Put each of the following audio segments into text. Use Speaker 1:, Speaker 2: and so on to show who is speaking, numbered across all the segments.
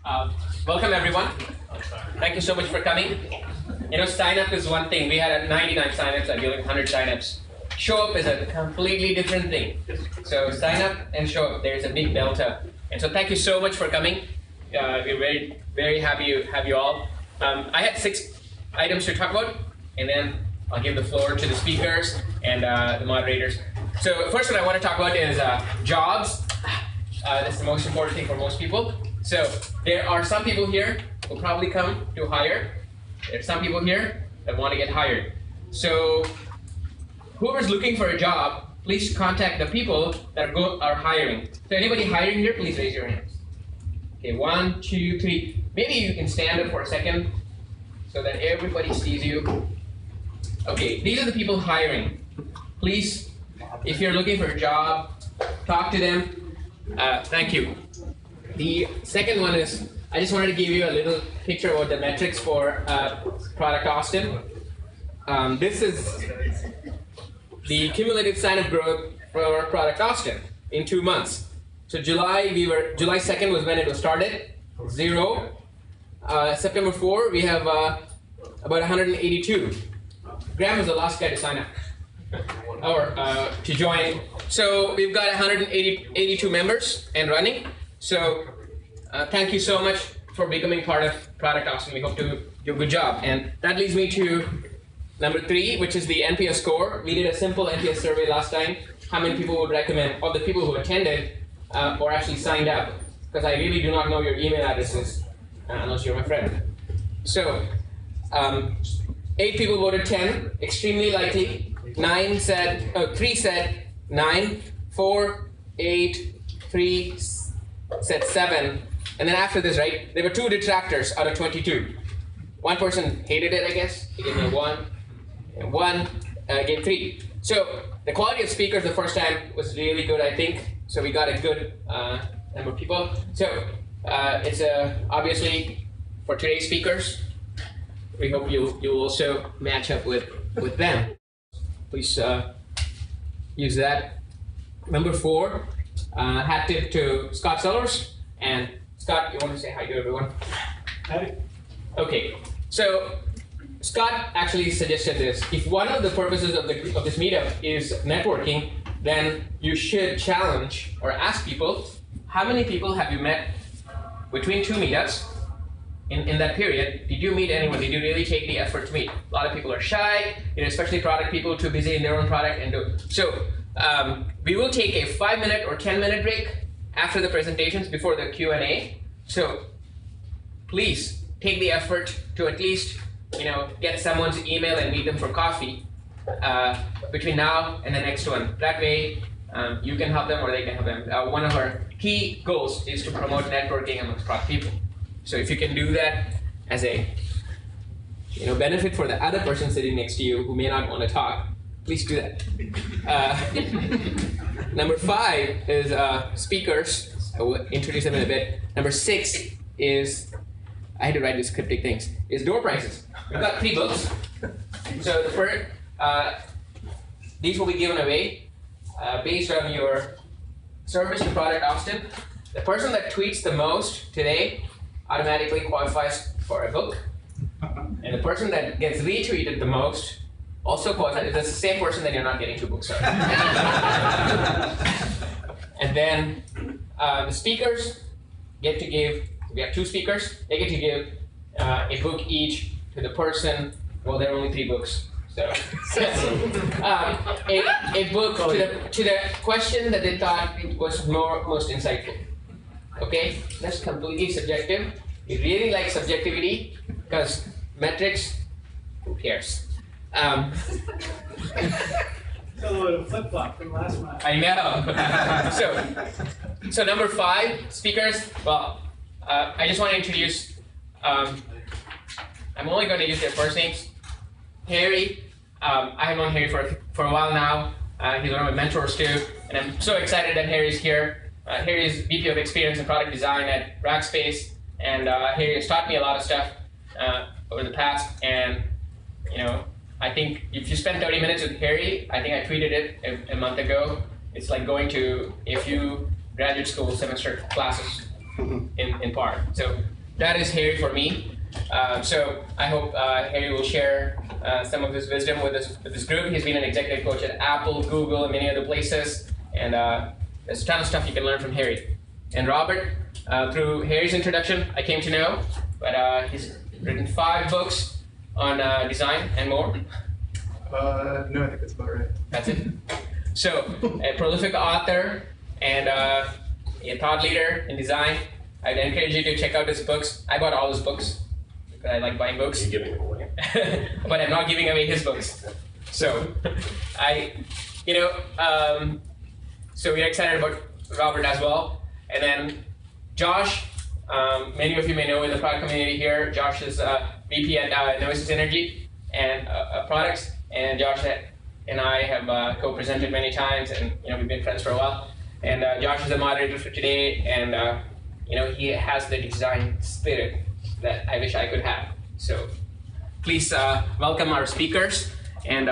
Speaker 1: Welcome everyone. Thank you so much for coming. Sign up is one thing. We had 99 signups. I'm doing 100 signups. Show up is a completely different thing. So sign up and show up. There's a big delta. And so thank you so much for coming. We're very, very happy to have you all. I had 6 items to talk about, and then I'll give the floor to the speakers and the moderators. So first one I want to talk about is jobs. That's the most important thing for most people. So there are some people here who probably come to hire. There's some people here that want to get hired. So whoever's looking for a job, please contact the people that are hiring. So anybody hiring here, please raise your hands. Okay, 1, 2, 3. Maybe you can stand up for a second so that everybody sees you. Okay, these are the people hiring. Please, if you're looking for a job, talk to them. Thank you. The second one is, I just wanted to give you a little picture about the metrics for Product Austin. This is the cumulative sign-up growth for Product Austin in 2 months. So July 2nd was when it was started, 0. September 4, we have about 182. Graham was the last guy to sign up or to join. So we've got 182 members and running. So thank you so much for becoming part of Product Austin. We hope to do a good job. And that leads me to number 3, which is the NPS score. We did a simple NPS survey last time. How many people would recommend, of the people who attended or actually signed up? Because I really do not know your email addresses unless you're my friend. So 8 people voted 10, extremely likely. 3 said 9, 4, 8, 3 said 7. And then after this, right, there were 2 detractors out of 22. One person hated it, I guess. He gave me a 1. And 1 gave 3. So the quality of speakers the first time was really good, I think. So we got a good number of people. So it's obviously for today's speakers. We hope you also match up with them. Please use that. Number 4, hat tip to Scott Sellers. And Scott, you want to say hi to everyone?
Speaker 2: Hi.
Speaker 1: Okay, so Scott actually suggested this. If one of the purposes of this meetup is networking, then you should challenge or ask people, how many people have you met between 2 meetups in that period? Did you meet anyone? Did you really take the effort to meet? A lot of people are shy, especially product people, too busy in their own product. So we will take a 5-minute or 10-minute break after the presentations before the Q&A. So please take the effort to at least get someone's email and meet them for coffee between now and the next one. That way you can help them or they can help them. One of our key goals is to promote networking amongst product people. So if you can do that as a benefit for the other person sitting next to you who may not want to talk, please do that. Number 5 is speakers. I will introduce them in a bit. Number 6 is, I had to write these cryptic things, is door prices. We've got 3 books. So the first, these will be given away based on your service to Product Austin. The person that tweets the most today automatically qualifies for a book. And the person that gets retweeted the most also qualifies. If it's the same person, then you're not getting 2 books. And then the speakers get to give, we have 2 speakers, they get to give a book each to the person. Well, there are only 3 books. So a book to the question that they thought was most insightful. Okay, that's completely subjective. We really like subjectivity because metrics, who cares?
Speaker 2: A little flip-flop from last month.
Speaker 1: I know. So number 5, speakers. Well, I just want to introduce. I'm only going to use their first names. Harry. I have known Harry for a while now. He's one of my mentors too, and I'm so excited that Harry's here. Harry is VP of Experience and Product Design at Rackspace, and Harry has taught me a lot of stuff over the past. And I think if you spend 30 minutes with Harry, I think I tweeted it a month ago. It's like going to a few graduate school semester classes in part. So that is Harry for me. So I hope Harry will share some of his wisdom with this group. He's been an executive coach at Apple, Google, and many other places. And there's a ton of stuff you can learn from Harry. And Robert, through Harry's introduction, I came to know, but he's written 5 books on design and more.
Speaker 3: No, I think that's about right.
Speaker 1: That's it. So, a prolific author and a thought leader in design. I'd encourage you to check out his books. I bought all his books because I like buying books.
Speaker 4: You're giving them away.
Speaker 1: But I'm not giving away his books. So, so we're excited about Robert as well. And then Josh, many of you may know in the product community here, Josh is VP at Noesis Energy and products. And Josh and I have co-presented many times, and we've been friends for a while. And Josh is the moderator for today, and he has the design spirit that I wish I could have. So please welcome our speakers, and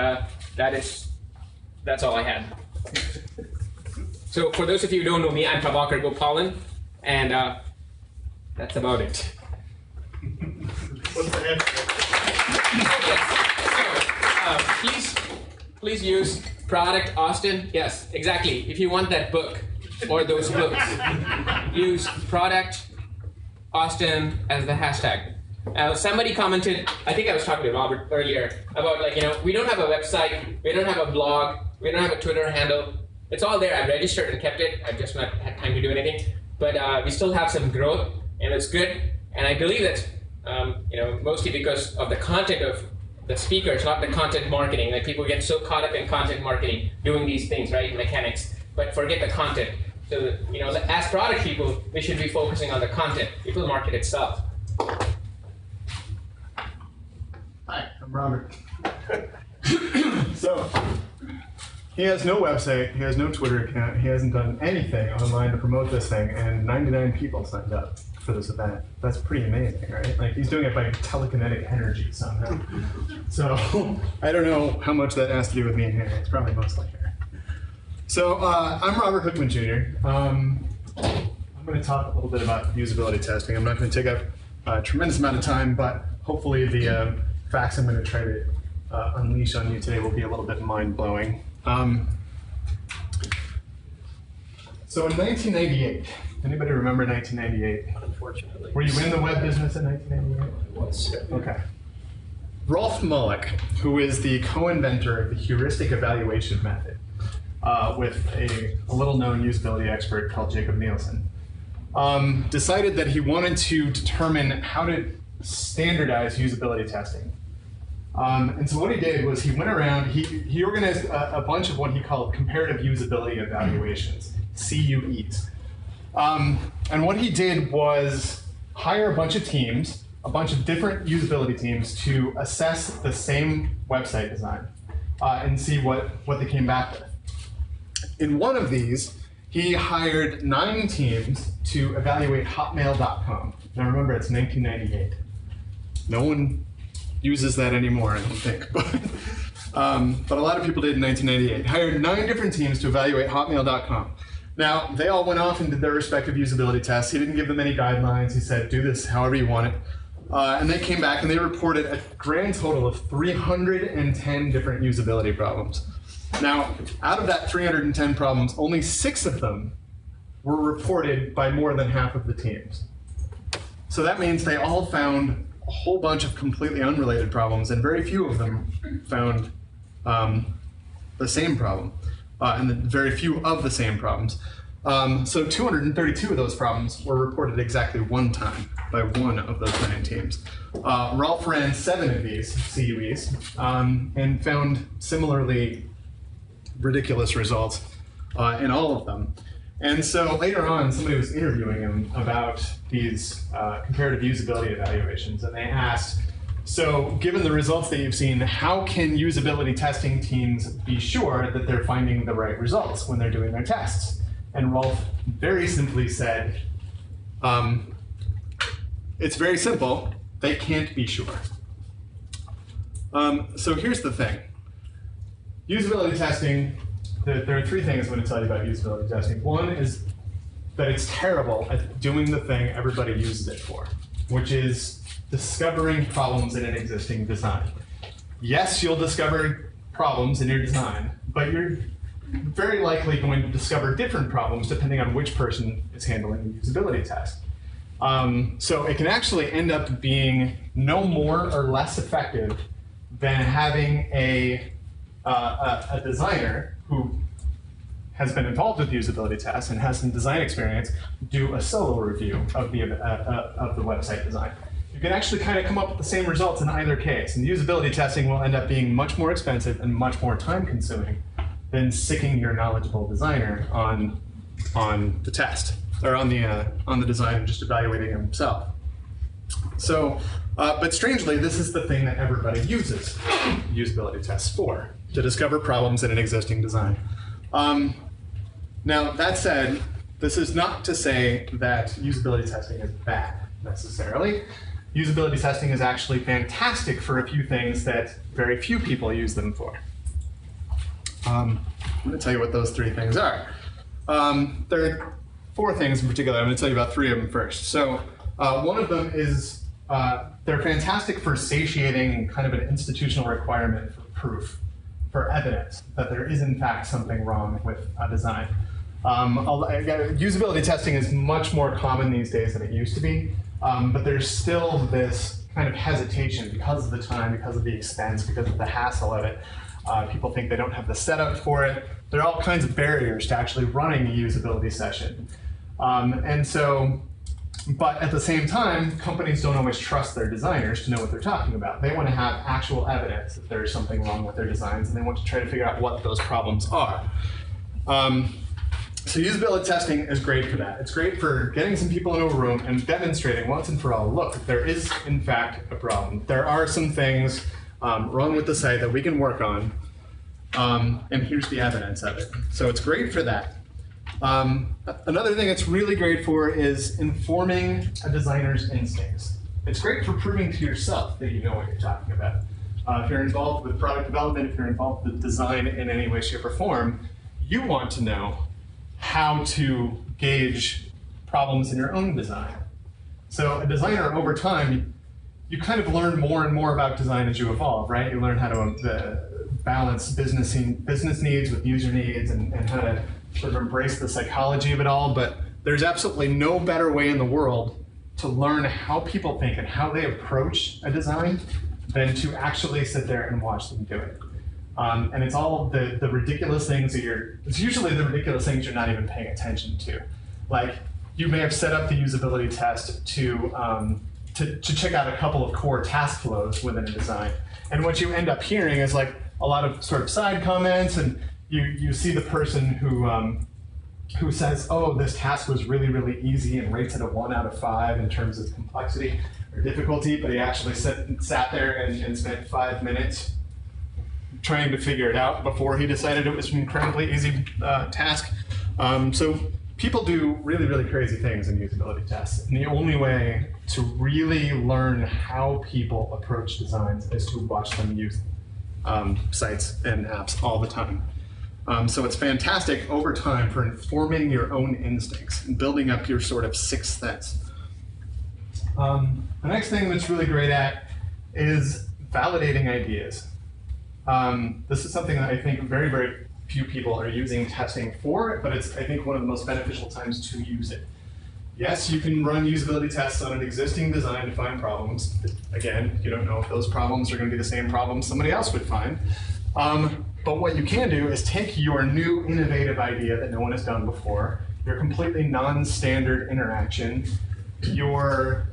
Speaker 1: that's all I had. So for those of you who don't know me, I'm Prabhakar Gopalan, and that's about it.
Speaker 3: What's the answer?
Speaker 1: Please use Product Austin. Yes, exactly. If you want that book or those books, use Product Austin as the hashtag. Somebody commented, I think I was talking to Robert earlier, about we don't have a website, we don't have a blog, we don't have a Twitter handle. It's all there. I registered and kept it. I've just not had time to do anything. But we still have some growth, and it's good. And I believe that mostly because of the content of the speakers, not the content marketing. Like people get so caught up in content marketing, doing these things, right, mechanics, but forget the content. So as product people, we should be focusing on the content. It will market itself.
Speaker 3: Hi, I'm Robert. So, he has no website, he has no Twitter account, he hasn't done anything online to promote this thing, and 99 people signed up for this event. That's pretty amazing, right? Like, he's doing it by telekinetic energy somehow. So, I don't know how much that has to do with me and Harry. It's probably mostly Harry. So, I'm Robert Hookin Jr. I'm going to talk a little bit about usability testing. I'm not going to take up a tremendous amount of time, but hopefully the facts I'm going to try to unleash on you today will be a little bit mind-blowing. So in 1998, anybody remember 1998?
Speaker 4: Unfortunately.
Speaker 3: Were you in the web business in 1998?
Speaker 4: Once.
Speaker 3: Okay. Rolf Mullock, who is the co-inventor of the heuristic evaluation method with a little-known usability expert called Jacob Nielsen, decided that he wanted to determine how to standardize usability testing. And so what he did was he went around, he organized a bunch of what he called comparative usability evaluations, CUEs. And what he did was hire a bunch of teams, a bunch of different usability teams to assess the same website design and see what they came back with. In one of these, he hired 9 teams to evaluate hotmail.com. Now remember, it's 1998. No one uses that anymore, I don't think. But a lot of people did in 1998. Hired 9 different teams to evaluate hotmail.com. Now, they all went off and did their respective usability tests. He didn't give them any guidelines. He said, do this however you want it. And they came back and they reported a grand total of 310 different usability problems. Now, out of that 310 problems, only 6 of them were reported by more than half of the teams. So that means they all found a whole bunch of completely unrelated problems, and very few of them found the same problem, and very few of the same problems. So 232 of those problems were reported exactly one time by one of those 9 teams. Rolf ran 7 of these CUEs and found similarly ridiculous results in all of them. And so later on, somebody was interviewing him about these comparative usability evaluations, and they asked, so given the results that you've seen, how can usability testing teams be sure that they're finding the right results when they're doing their tests? And Rolf very simply said, it's very simple, they can't be sure. So here's the thing. Usability testing, there are 3 things I'm going to tell you about usability testing. One is that it's terrible at doing the thing everybody uses it for. which is discovering problems in an existing design. Yes, you'll discover problems in your design, but you're very likely going to discover different problems depending on which person is handling the usability test. So it can actually end up being no more or less effective than having a designer who has been involved with usability tests and has some design experience do a solo review of the website design. You can actually kind of come up with the same results in either case, and usability testing will end up being much more expensive and much more time consuming than sicking your knowledgeable designer on the test, or on the design and just evaluating himself. So, but strangely, this is the thing that everybody uses usability tests for, to discover problems in an existing design. Now, that said, this is not to say that usability testing is bad, necessarily. Usability testing is actually fantastic for a few things that very few people use them for. I'm going to tell you what those three things are. There are four things in particular. I'm going to tell you about three of them first. So one of them is they're fantastic for satiating kind of an institutional requirement for proof, for evidence that there is in fact something wrong with a design. Usability testing is much more common these days than it used to be, but there's still this kind of hesitation because of the time, because of the expense, because of the hassle of it. People think they don't have the setup for it. There are all kinds of barriers to actually running a usability session. But at the same time, companies don't always trust their designers to know what they're talking about. They want to have actual evidence that there's something wrong with their designs, and they want to try to figure out what those problems are. So usability testing is great for that. It's great for getting some people into a room and demonstrating once and for all, look, there is in fact a problem. There are some things wrong with the site that we can work on, and here's the evidence of it. So it's great for that. Another thing it's really great for is informing a designer's instincts. It's great for proving to yourself that you know what you're talking about. If you're involved with product development, if you're involved with design in any way, shape, or form, you want to know how to gauge problems in your own design. So a designer, over time, you kind of learn more and more about design as you evolve, right? You learn how to balance business needs with user needs, and how to sort of embrace the psychology of it all. But there's absolutely no better way in the world to learn how people think and how they approach a design than to actually sit there and watch them do it. And it's all the ridiculous things that it's usually the ridiculous things you're not even paying attention to. Like, you may have set up the usability test to check out a couple of core task flows within a design. And what you end up hearing is like a lot of sort of side comments, and you see the person who says, oh, this task was really, really easy, and rates it a 1 out of 5 in terms of complexity or difficulty, but he actually sat there and spent 5 minutes trying to figure it out before he decided it was an incredibly easy task. So people do really, really crazy things in usability tests. And the only way to really learn how people approach designs is to watch them use sites and apps all the time. So it's fantastic over time for informing your own instincts and building up your sort of sixth sense. The next thing that's really great at is validating ideas. This is something that I think very, very few people are using testing for, but it's, I think, one of the most beneficial times to use it. Yes, you can run usability tests on an existing design to find problems. Again, you don't know if those problems are going to be the same problems somebody else would find. But what you can do is take your new innovative idea that no one has done before, your completely non-standard interaction, your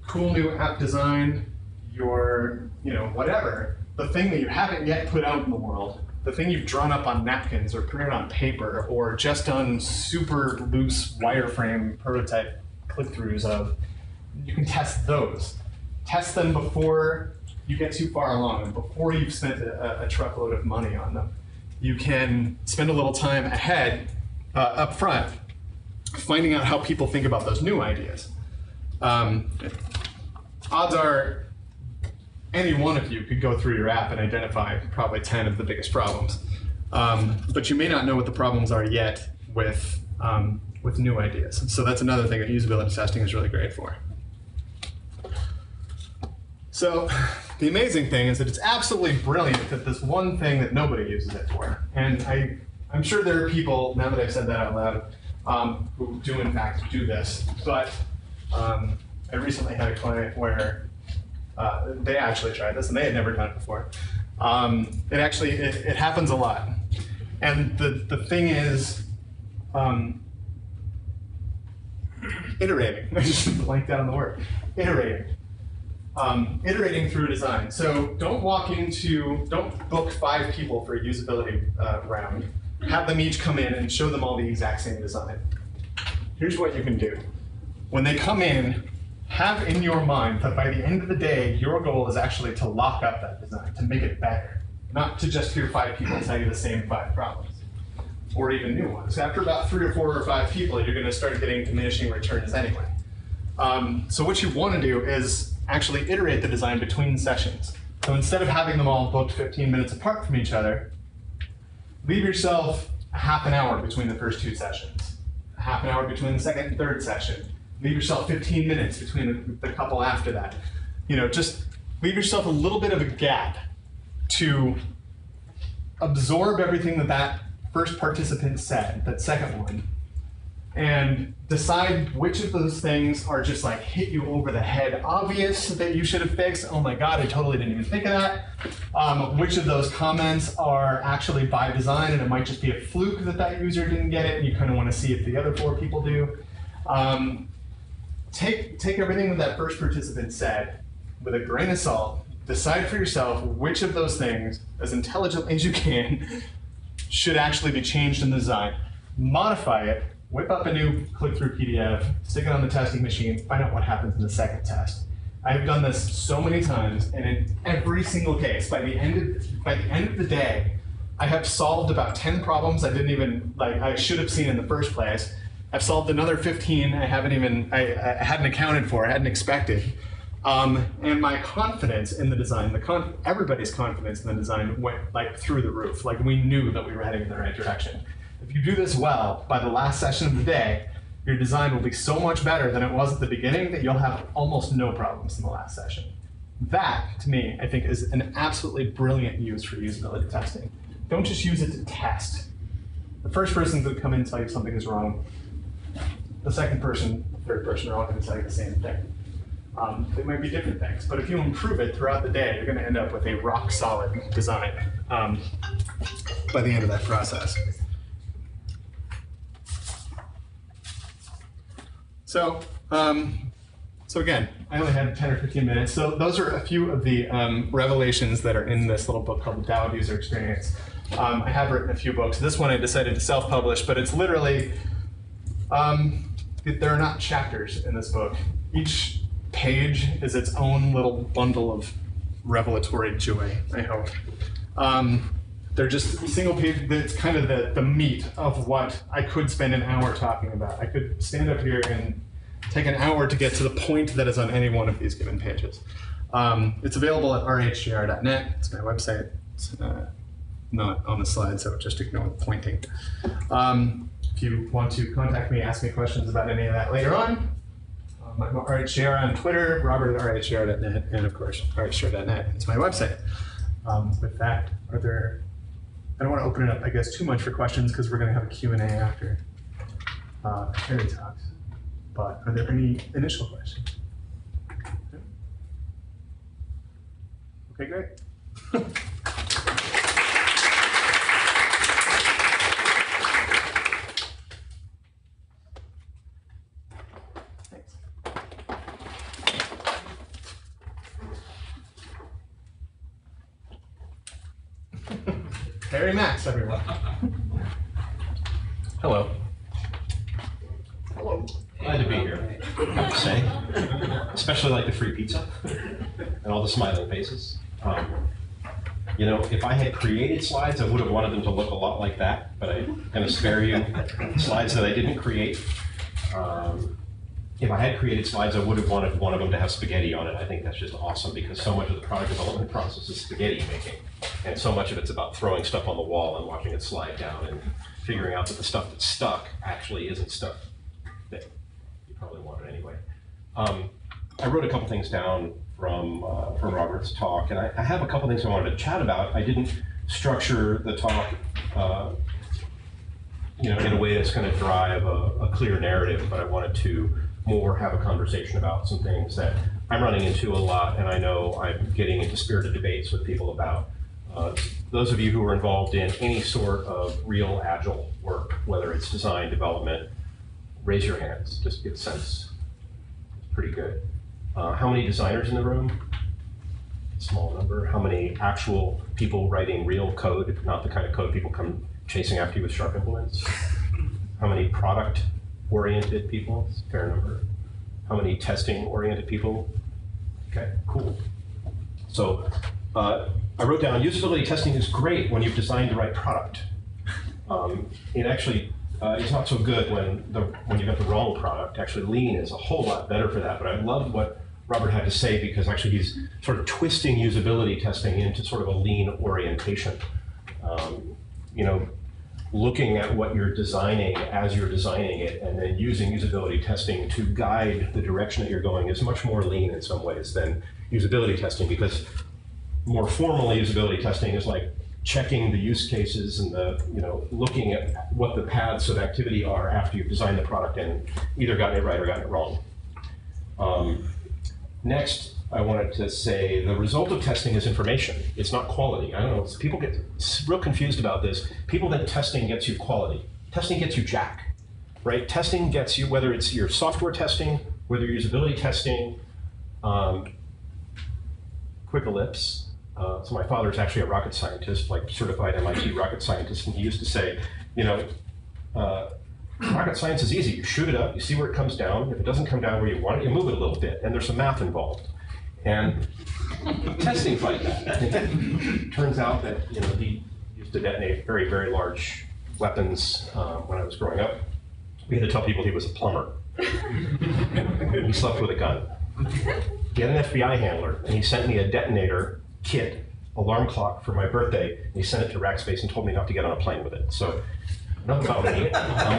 Speaker 3: cool new app design, your, whatever, the thing that you haven't yet put out in the world, the thing you've drawn up on napkins or printed on paper or just done super loose wireframe prototype click-throughs of, you can test those. Test them before you get too far along and before you've spent a truckload of money on them. You can spend a little time ahead, up front, finding out how people think about those new ideas. Odds are any one of you could go through your app and identify probably 10 of the biggest problems. But you may not know what the problems are yet with new ideas. So that's another thing that usability testing is really great for. So the amazing thing is that it's absolutely brilliant at this one thing that nobody uses it for. And I'm sure there are people, now that I've said that out loud, who do in fact do this. But I recently had a client where they actually tried this and they had never done it before. It happens a lot. And the thing is, iterating. I just blanked out on the word. Iterating. Iterating through a design. So don't book 5 people for a usability round. Have them each come in and show them all the exact same design. Here's what you can do. When they come in, have in your mind that by the end of the day, your goal is actually to lock up that design, to make it better, not to just hear 5 people tell you the same 5 problems, or even new ones. After about 3 or 4 or 5 people, you're going to start getting diminishing returns anyway. So what you want to do is actually iterate the design between sessions. So instead of having them all booked 15 minutes apart from each other, leave yourself a half an hour between the first 2 sessions, a half an hour between the second and third session. Leave yourself 15 minutes between the couple after that. Just leave yourself a little bit of a gap to absorb everything that first participant said, that second one, and decide which of those things are just like hit you over the head obvious that you should have fixed. Oh my God, I totally didn't even think of that. Which of those comments are actually by design and it might just be a fluke that user didn't get it and you kind of want to see if the other 4 people do. Take everything that first participant said with a grain of salt, decide for yourself which of those things, as intelligently as you can, should actually be changed in the design. Modify it, whip up a new click-through PDF, stick it on the testing machine, find out what happens in the second test. I have done this so many times, and in every single case, by the end of the day, I have solved about 10 problems I should have seen in the first place. I've solved another 15 I hadn't accounted for, I hadn't expected. And my confidence in the design, everybody's confidence in the design went through the roof. We knew that we were heading in the right direction. If you do this well, by the last session of the day, your design will be so much better than it was at the beginning that you'll have almost no problems in the last session. That, to me, I think is an absolutely brilliant use for usability testing. Don't just use it to test. The first person to come in and tell you something is wrong. The second person, the third person are all going to tell you the same thing. They might be different things, but if you improve it throughout the day, you're going to end up with a rock-solid design by the end of that process. So again, I only had 10 or 15 minutes. So those are a few of the revelations that are in this little book called The Tao of User Experience. I have written a few books. This one I decided to self-publish, but it's literally, there are not chapters in this book. Each page is its own little bundle of revelatory joy, I hope. They're just single page, it's kind of the meat of what I could spend an hour talking about. I could stand up here and take an hour to get to the point that is on any one of these given pages. It's available at rhgr.net, it's my website. It's not on the slide, so just ignore the pointing. If you want to contact me, ask me questions about any of that later on, I'm rhgr on Twitter, Robert at rhgr.net, and of course, rhgr.net. It's my website. With that, I don't want to open it up, I guess, too much for questions because we're going to have a Q&A after Terry talks. But are there any initial questions? Okay, great. Thanks. Terry Max, everyone.
Speaker 4: Hello.
Speaker 3: Hello.
Speaker 4: Glad to be here, I have to say. Especially like the free pizza and all the smiling faces. If I had created slides, I would have wanted them to look a lot like that, but I'm going to spare you slides that I didn't create. If I had created slides, I would have wanted one of them to have spaghetti on it. I think that's just awesome because so much of the product development process is spaghetti making. And so much of it's about throwing stuff on the wall and watching it slide down and figuring out that the stuff that's stuck actually isn't stuff that you probably wanted anyway. I wrote a couple things down from Robert's talk, and I have a couple things I wanted to chat about. I didn't structure the talk in a way that's going to drive a clear narrative, but I wanted to more have a conversation about some things that I'm running into a lot, and I know I'm getting into spirited debates with people about. Those of you who are involved in any sort of real agile work, whether it's design, development, raise your hands, just get a sense. It's pretty good. How many designers in the room? Small number. How many actual people writing real code, not the kind of code people come chasing after you with sharp implements? How many product-oriented people? Fair number. How many testing-oriented people? Okay, cool. So I wrote down, usability testing is great when you've designed the right product. It actually is not so good when you've got the wrong product. Actually, lean is a whole lot better for that, but I loved what Robert had to say because actually he's sort of twisting usability testing into sort of a lean orientation. Looking at what you're designing as you're designing it and then using usability testing to guide the direction that you're going is much more lean in some ways than usability testing, because more formally usability testing is like checking the use cases and looking at what the paths of activity are after you've designed the product and either gotten it right or gotten it wrong. Next, I wanted to say the result of testing is information. It's not quality. I don't know, people get real confused about this. People think testing gets you quality. Testing gets you jack, right? Testing gets you, whether it's your software testing, whether you're usability testing, quick ellipse. So my father's actually a rocket scientist, like certified MIT rocket scientist, and he used to say, rocket science is easy. You shoot it up, you see where it comes down. If it doesn't come down where you want it, you move it a little bit, and there's some math involved. And testing's like that. It turns out that he used to detonate very, very large weapons when I was growing up. We had to tell people he was a plumber. He slept with a gun. He had an FBI handler, and he sent me a detonator kit, alarm clock for my birthday, and he sent it to Rackspace and told me not to get on a plane with it. So enough about me.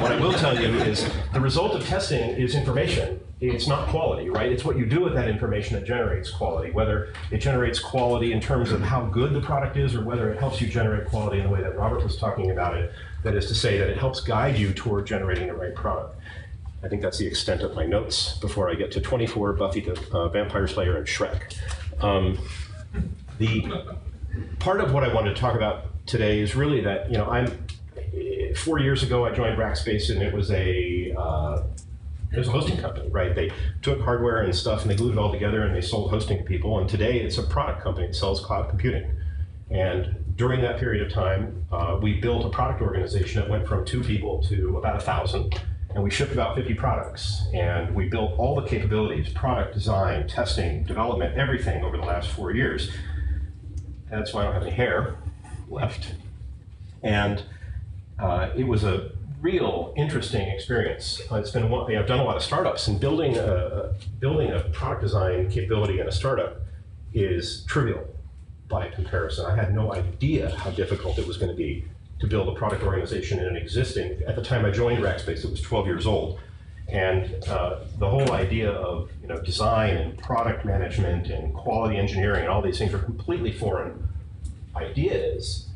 Speaker 4: What I will tell you is the result of testing is information. It's not quality, right? It's what you do with that information that generates quality, whether it generates quality in terms of how good the product is or whether it helps you generate quality in the way that Robert was talking about it. That is to say that it helps guide you toward generating the right product. I think that's the extent of my notes before I get to 24, Buffy the Vampire Slayer, and Shrek. The part of what I wanted to talk about today is really that, 4 years ago I joined Rackspace, and it was a hosting company, right? They took hardware and stuff and they glued it all together and they sold hosting to people. And today it's a product company that sells cloud computing. And during that period of time, we built a product organization that went from 2 people to about 1,000. And we shipped about 50 products. And we built all the capabilities, product design, testing, development, everything over the last 4 years. And that's why I don't have any hair left. And it was a real interesting experience. It's been I've done a lot of startups, and building a product design capability in a startup is trivial by comparison. I had no idea how difficult it was going to be to build a product organization in an existing. At the time I joined Rackspace, it was 12 years old, and the whole idea of design and product management and quality engineering and all these things are completely foreign ideas.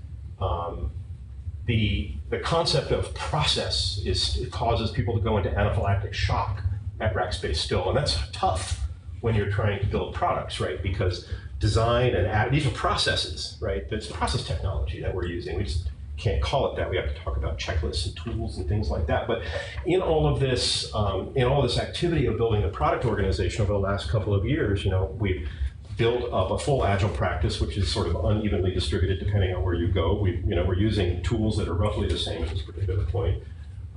Speaker 4: The concept of process it causes people to go into anaphylactic shock at Rackspace still, and that's tough when you're trying to build products, right? Because design and these are processes, right? It's process technology that we're using. We just can't call it that. We have to talk about checklists and tools and things like that. But in all of this, activity of building a product organization over the last couple of years, we've built up a full agile practice, which is sort of unevenly distributed depending on where you go. We're using tools that are roughly the same at this particular point.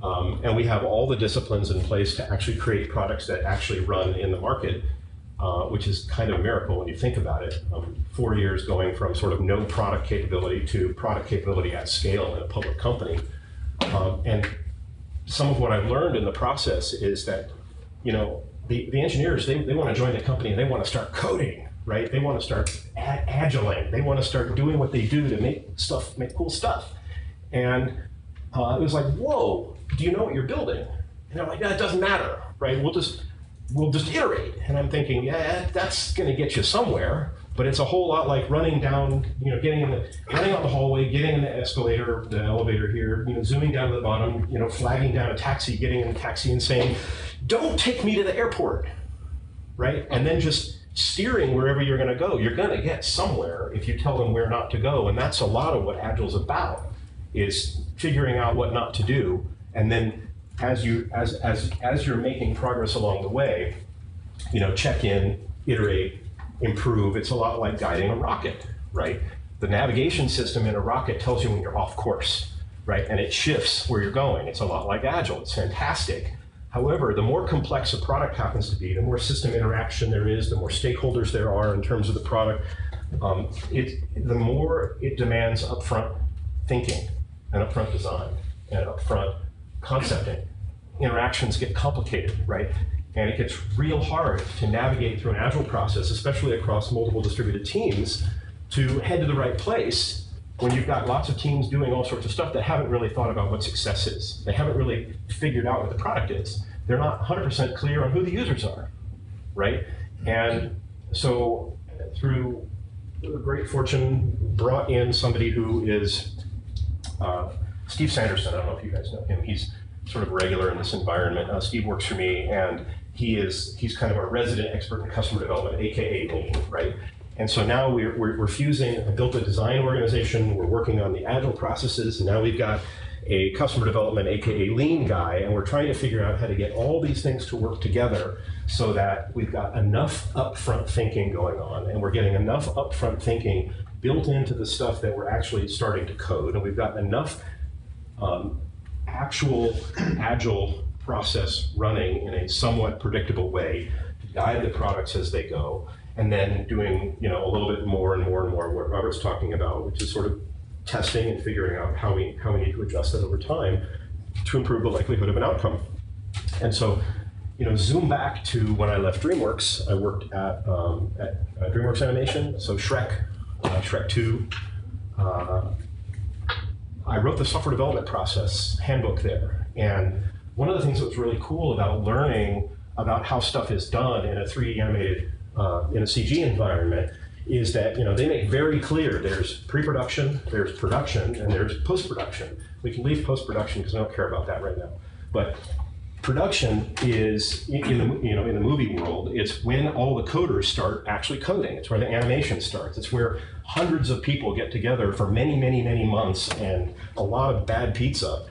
Speaker 4: And we have all the disciplines in place to actually create products that actually run in the market, which is kind of a miracle when you think about it. 4 years going from sort of no product capability to product capability at scale in a public company. And some of what I've learned in the process is that, the engineers, they want to join the company and they want to start coding, right? They want to start agiling. They want to start doing what they do to make cool stuff. And it was like, whoa, do you know what you're building? And they're like, no, it doesn't matter, right? We'll just we'll just iterate. And I'm thinking, yeah, that's going to get you somewhere, but it's a whole lot like running down, running out the hallway, getting in the escalator, the elevator here, zooming down to the bottom, flagging down a taxi, getting in a taxi and saying, don't take me to the airport, right? And then just steering wherever you're going to go. You're going to get somewhere if you tell them where not to go. And that's a lot of what Agile's about, is figuring out what not to do. And then as you're making progress along the way, check in, iterate, improve. It's a lot like guiding a rocket, right? The navigation system in a rocket tells you when you're off course, right? And it shifts where you're going. It's a lot like Agile. It's fantastic. However, the more complex a product happens to be, the more system interaction there is, the more stakeholders there are in terms of the product, the more it demands upfront thinking and upfront design and upfront concepting. Interactions get complicated, right? And it gets real hard to navigate through an Agile process, especially across multiple distributed teams, to head to the right place when you've got lots of teams doing all sorts of stuff that haven't really thought about what success is. They haven't really figured out what the product is. They're not 100% clear on who the users are, right? And so through great fortune, brought in somebody who is Steve Sanderson. I don't know if you guys know him. He's sort of regular in this environment. Steve works for me, and he's kind of our resident expert in customer development, AKA Lean, right? And so now we're fusing. I built a design organization. We're working on the Agile processes, and now we've got a customer development, AKA Lean guy, and we're trying to figure out how to get all these things to work together so that we've got enough upfront thinking going on, and we're getting enough upfront thinking built into the stuff that we're actually starting to code, and we've got enough actual Agile process running in a somewhat predictable way to guide the products as they go, and then doing a little bit more and more and more what Robert's talking about, which is sort of testing and figuring out how we need to adjust that over time to improve the likelihood of an outcome. And so, zoom back to when I left DreamWorks. I worked at DreamWorks Animation, so Shrek 2. I wrote the software development process handbook there. And one of the things that was really cool about learning about how stuff is done in a 3D animated, in a CG environment is that they make very clear there's pre-production, there's production, and there's post-production. We can leave post-production because I don't care about that right now. But production is in the movie world. It's when all the coders start actually coding. It's where the animation starts. It's where hundreds of people get together for many, many, many months and a lot of bad pizza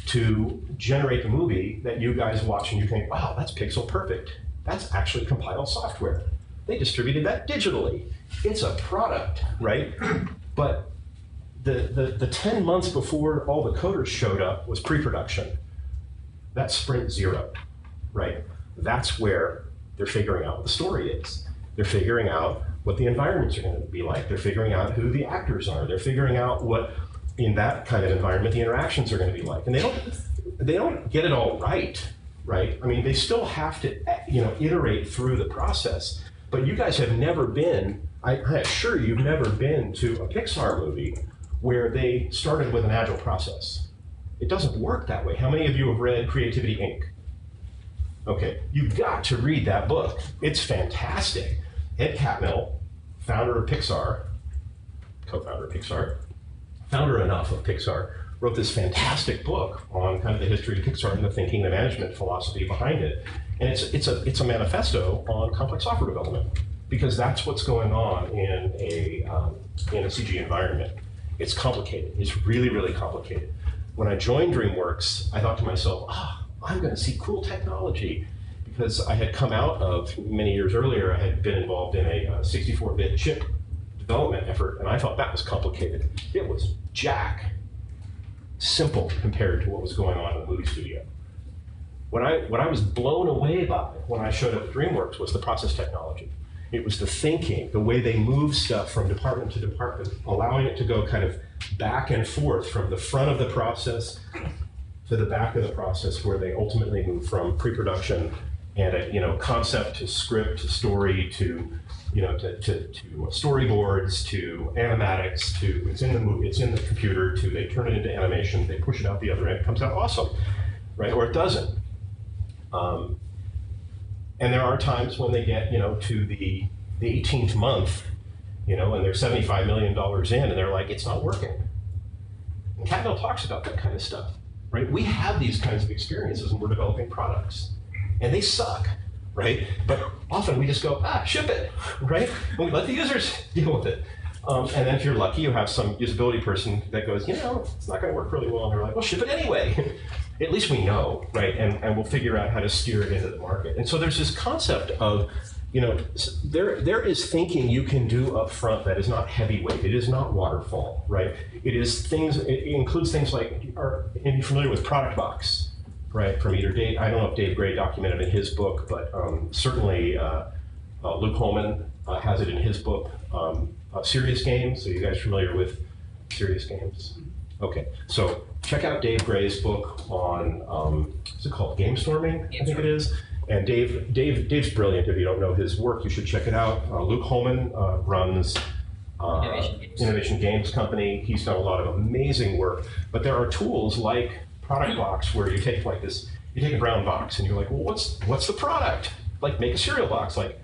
Speaker 4: to generate the movie that you guys watch and you think, wow, that's pixel perfect. That's actually compiled software. They distributed that digitally. It's a product, right? But the 10 months before all the coders showed up was pre-production. That's sprint 0, right? That's where they're figuring out what the story is. They're figuring out what the environments are going to be like. They're figuring out who the actors are. They're figuring out what, in that kind of environment, the interactions are going to be like. And they don't get it all right? I mean, they still have to, iterate through the process. But you guys have never been, I assure you, you've never been to a Pixar movie where they started with an Agile process. It doesn't work that way. How many of you have read Creativity Inc.? Okay, you've got to read that book. It's fantastic. Ed Catmull, founder of Pixar, co-founder of Pixar, founder enough of Pixar, wrote this fantastic book on kind of the history of Pixar and the thinking, the management philosophy behind it. And it's a manifesto on complex software development, because that's what's going on in a CG environment. It's complicated. It's really, really complicated. When I joined DreamWorks, I thought to myself, I'm going to see cool technology, because I had come out of, many years earlier, I had been involved in a 64-bit chip development effort, and I thought that was complicated. It was simple compared to what was going on in the movie studio. What I was blown away by when I showed up at DreamWorks was the process technology. It was the thinking, the way they move stuff from department to department, allowing it to go kind of back and forth from the front of the process to the back of the process, where they ultimately move from pre-production and concept to script to story to storyboards to animatics to it's in the movie, it's in the computer, to they turn it into animation, they push it out the other end, it comes out awesome, right? Or it doesn't. And there are times when they get, to the 18th month, and they're $75 million in, and they're like, it's not working. And Cattell talks about that kind of stuff, right? We have these kinds of experiences when we're developing products, and they suck, right? But often we just go, ship it, right? We let the users deal with it. And then if you're lucky, you have some usability person that goes, it's not going to work really well. And they're like, well, ship it anyway. At least we know, right? And we'll figure out how to steer it into the market. And so there's this concept of, there is thinking you can do up front that is not heavyweight. It is not waterfall, right? It includes things like, are you familiar with Product Box, right? From either Dave, I don't know if Dave Gray documented in his book, but certainly Luke Holman has it in his book, Serious Games. So you guys familiar with Serious Games? Okay, so check out Dave Gray's book on, what's it called? Game Storming, I think it is. And Dave's brilliant. If you don't know his work, you should check it out. Luke Holman runs Innovation Games Company. He's done a lot of amazing work. But there are tools like Product Box where you take you take a brown box and you're like, well, what's the product? Like make a cereal box. Like,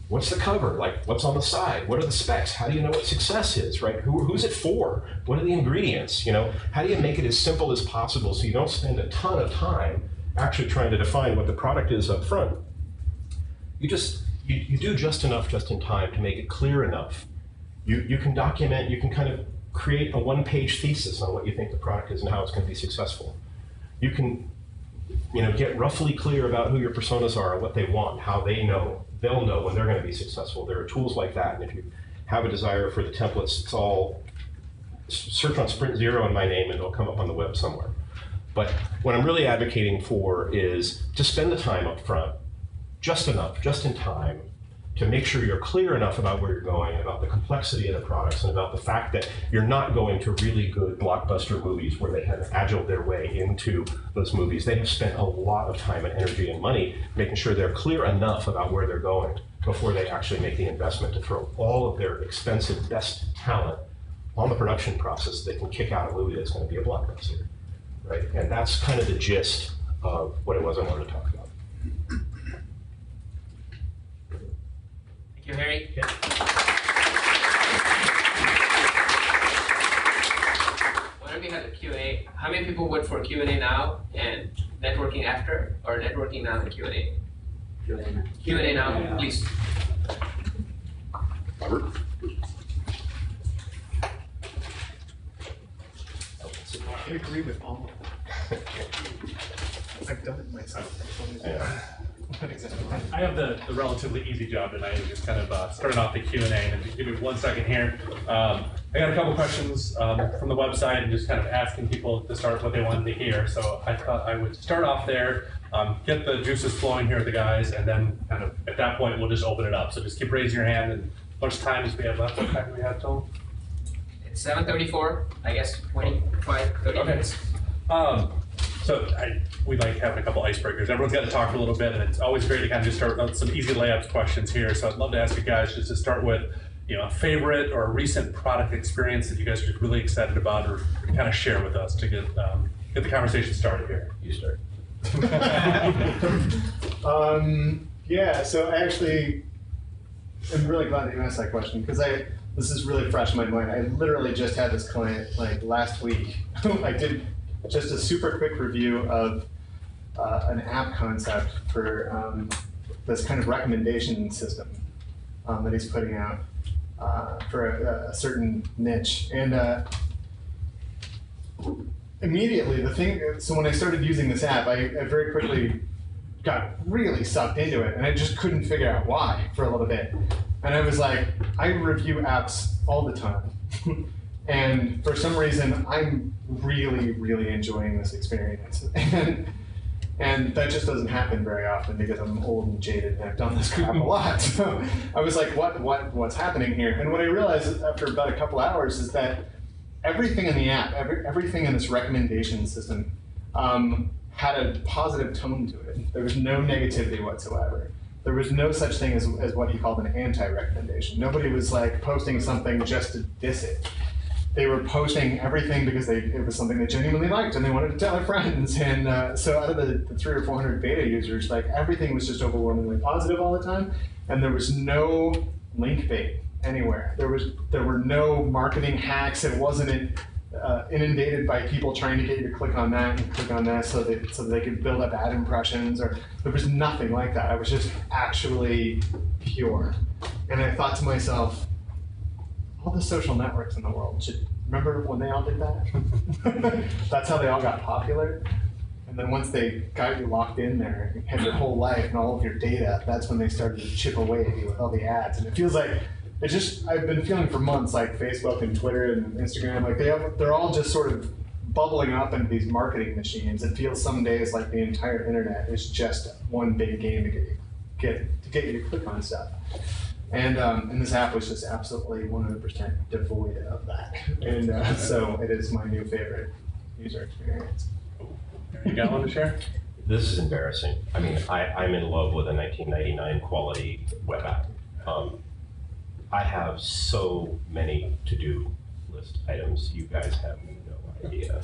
Speaker 4: what's the cover? Like, what's on the side? What are the specs? How do you know what success is, right? Who's it for? What are the ingredients? How do you make it as simple as possible so you don't spend a ton of time actually trying to define what the product is up front? You do just enough just in time to make it clear enough. You can document, you can kind of create a one-page thesis on what you think the product is and how it's going to be successful. You can get roughly clear about who your personas are, what they want, how they'll know when they're going to be successful. There are tools like that, and if you have a desire for the templates, it's all, search on Sprint Zero in my name and it'll come up on the web somewhere. But what I'm really advocating for is to spend the time up front, just enough, just in time, to make sure you're clear enough about where you're going, about the complexity of the products, and about the fact that you're not going to really good blockbuster movies where they have agiled their way into those movies. They have spent a lot of time and energy and money making sure they're clear enough about where they're going before they actually make the investment to throw all of their expensive best talent on the production process that can kick out a movie that's going to be a blockbuster, right? And that's kind of the gist of what it was I wanted to talk about.
Speaker 1: Thank you, Harry.
Speaker 3: Yeah.
Speaker 1: Why don't we have a Q&A? How many people vote for Q&A now and networking after, or networking now and Q&A? Q&A now, please.
Speaker 4: Robert?
Speaker 3: I agree with all of that. I've done it myself.
Speaker 4: Yeah.
Speaker 2: I have the relatively easy job tonight of just kind of starting off the Q&A, and if you give me 1 second here. I got a couple questions from the website and just kind of asking people to start what they wanted to hear. So I thought I would start off there, get the juices flowing here with the guys, and then kind of at that point we'll just open it up. So just keep raising your hand, and how much time do we have left? What time do we have till?
Speaker 1: It's 7:34, I guess 25, 30 minutes.
Speaker 2: So we like having a couple icebreakers. Everyone's got to talk for a little bit, and it's always great to kind of just start with some easy layups questions here. So I'd love to ask you guys just to start with, a favorite or a recent product experience that you guys are just really excited about, or kind of share with us to get the conversation started here.
Speaker 4: You start.
Speaker 3: Yeah, so I actually am really glad that you asked that question, because this is really fresh in my mind. I literally just had this client like last week. I did just a super quick review of an app concept for this kind of recommendation system that he's putting out for a certain niche. And immediately so when I started using this app, I very quickly got really sucked into it, and I just couldn't figure out why for a little bit. And I was like, I review apps all the time. And for some reason, I'm really, really enjoying this experience. And that just doesn't happen very often because I'm old and jaded and I've done this crap a lot. So I was like, what's happening here? And what I realized after about a couple hours is that everything in the app, everything in this recommendation system had a positive tone to it. There was no negativity whatsoever. There was no such thing as what he called an anti-recommendation. Nobody was like posting something just to diss it. they were posting everything because it was something they genuinely liked and they wanted to tell their friends. And so out of the 300 or 400 beta users, like everything was just overwhelmingly positive all the time, and there was no link bait anywhere. There were no marketing hacks. It wasn't inundated by people trying to get you to click on that and click on that so that they could build up ad impressions. Or there was nothing like that. It was just actually pure. And I thought to myself, all the social networks in the world should remember when they all did that. That's how they all got popular. And then once they got you locked in there and had your whole life and all of your data, that's when they started to chip away at you with all the ads. And it feels like I've been feeling for months like Facebook and Twitter and Instagram, like they're all just sort of bubbling up into these marketing machines. It feels some days like the entire internet is just one big game to get you to click on stuff. And this app was just absolutely 100% devoid of that. And so it is my new favorite user experience.
Speaker 2: You got one to share?
Speaker 4: This is embarrassing. I mean, I'm in love with a 1999 quality web app. I have so many to-do list items. You guys have no idea.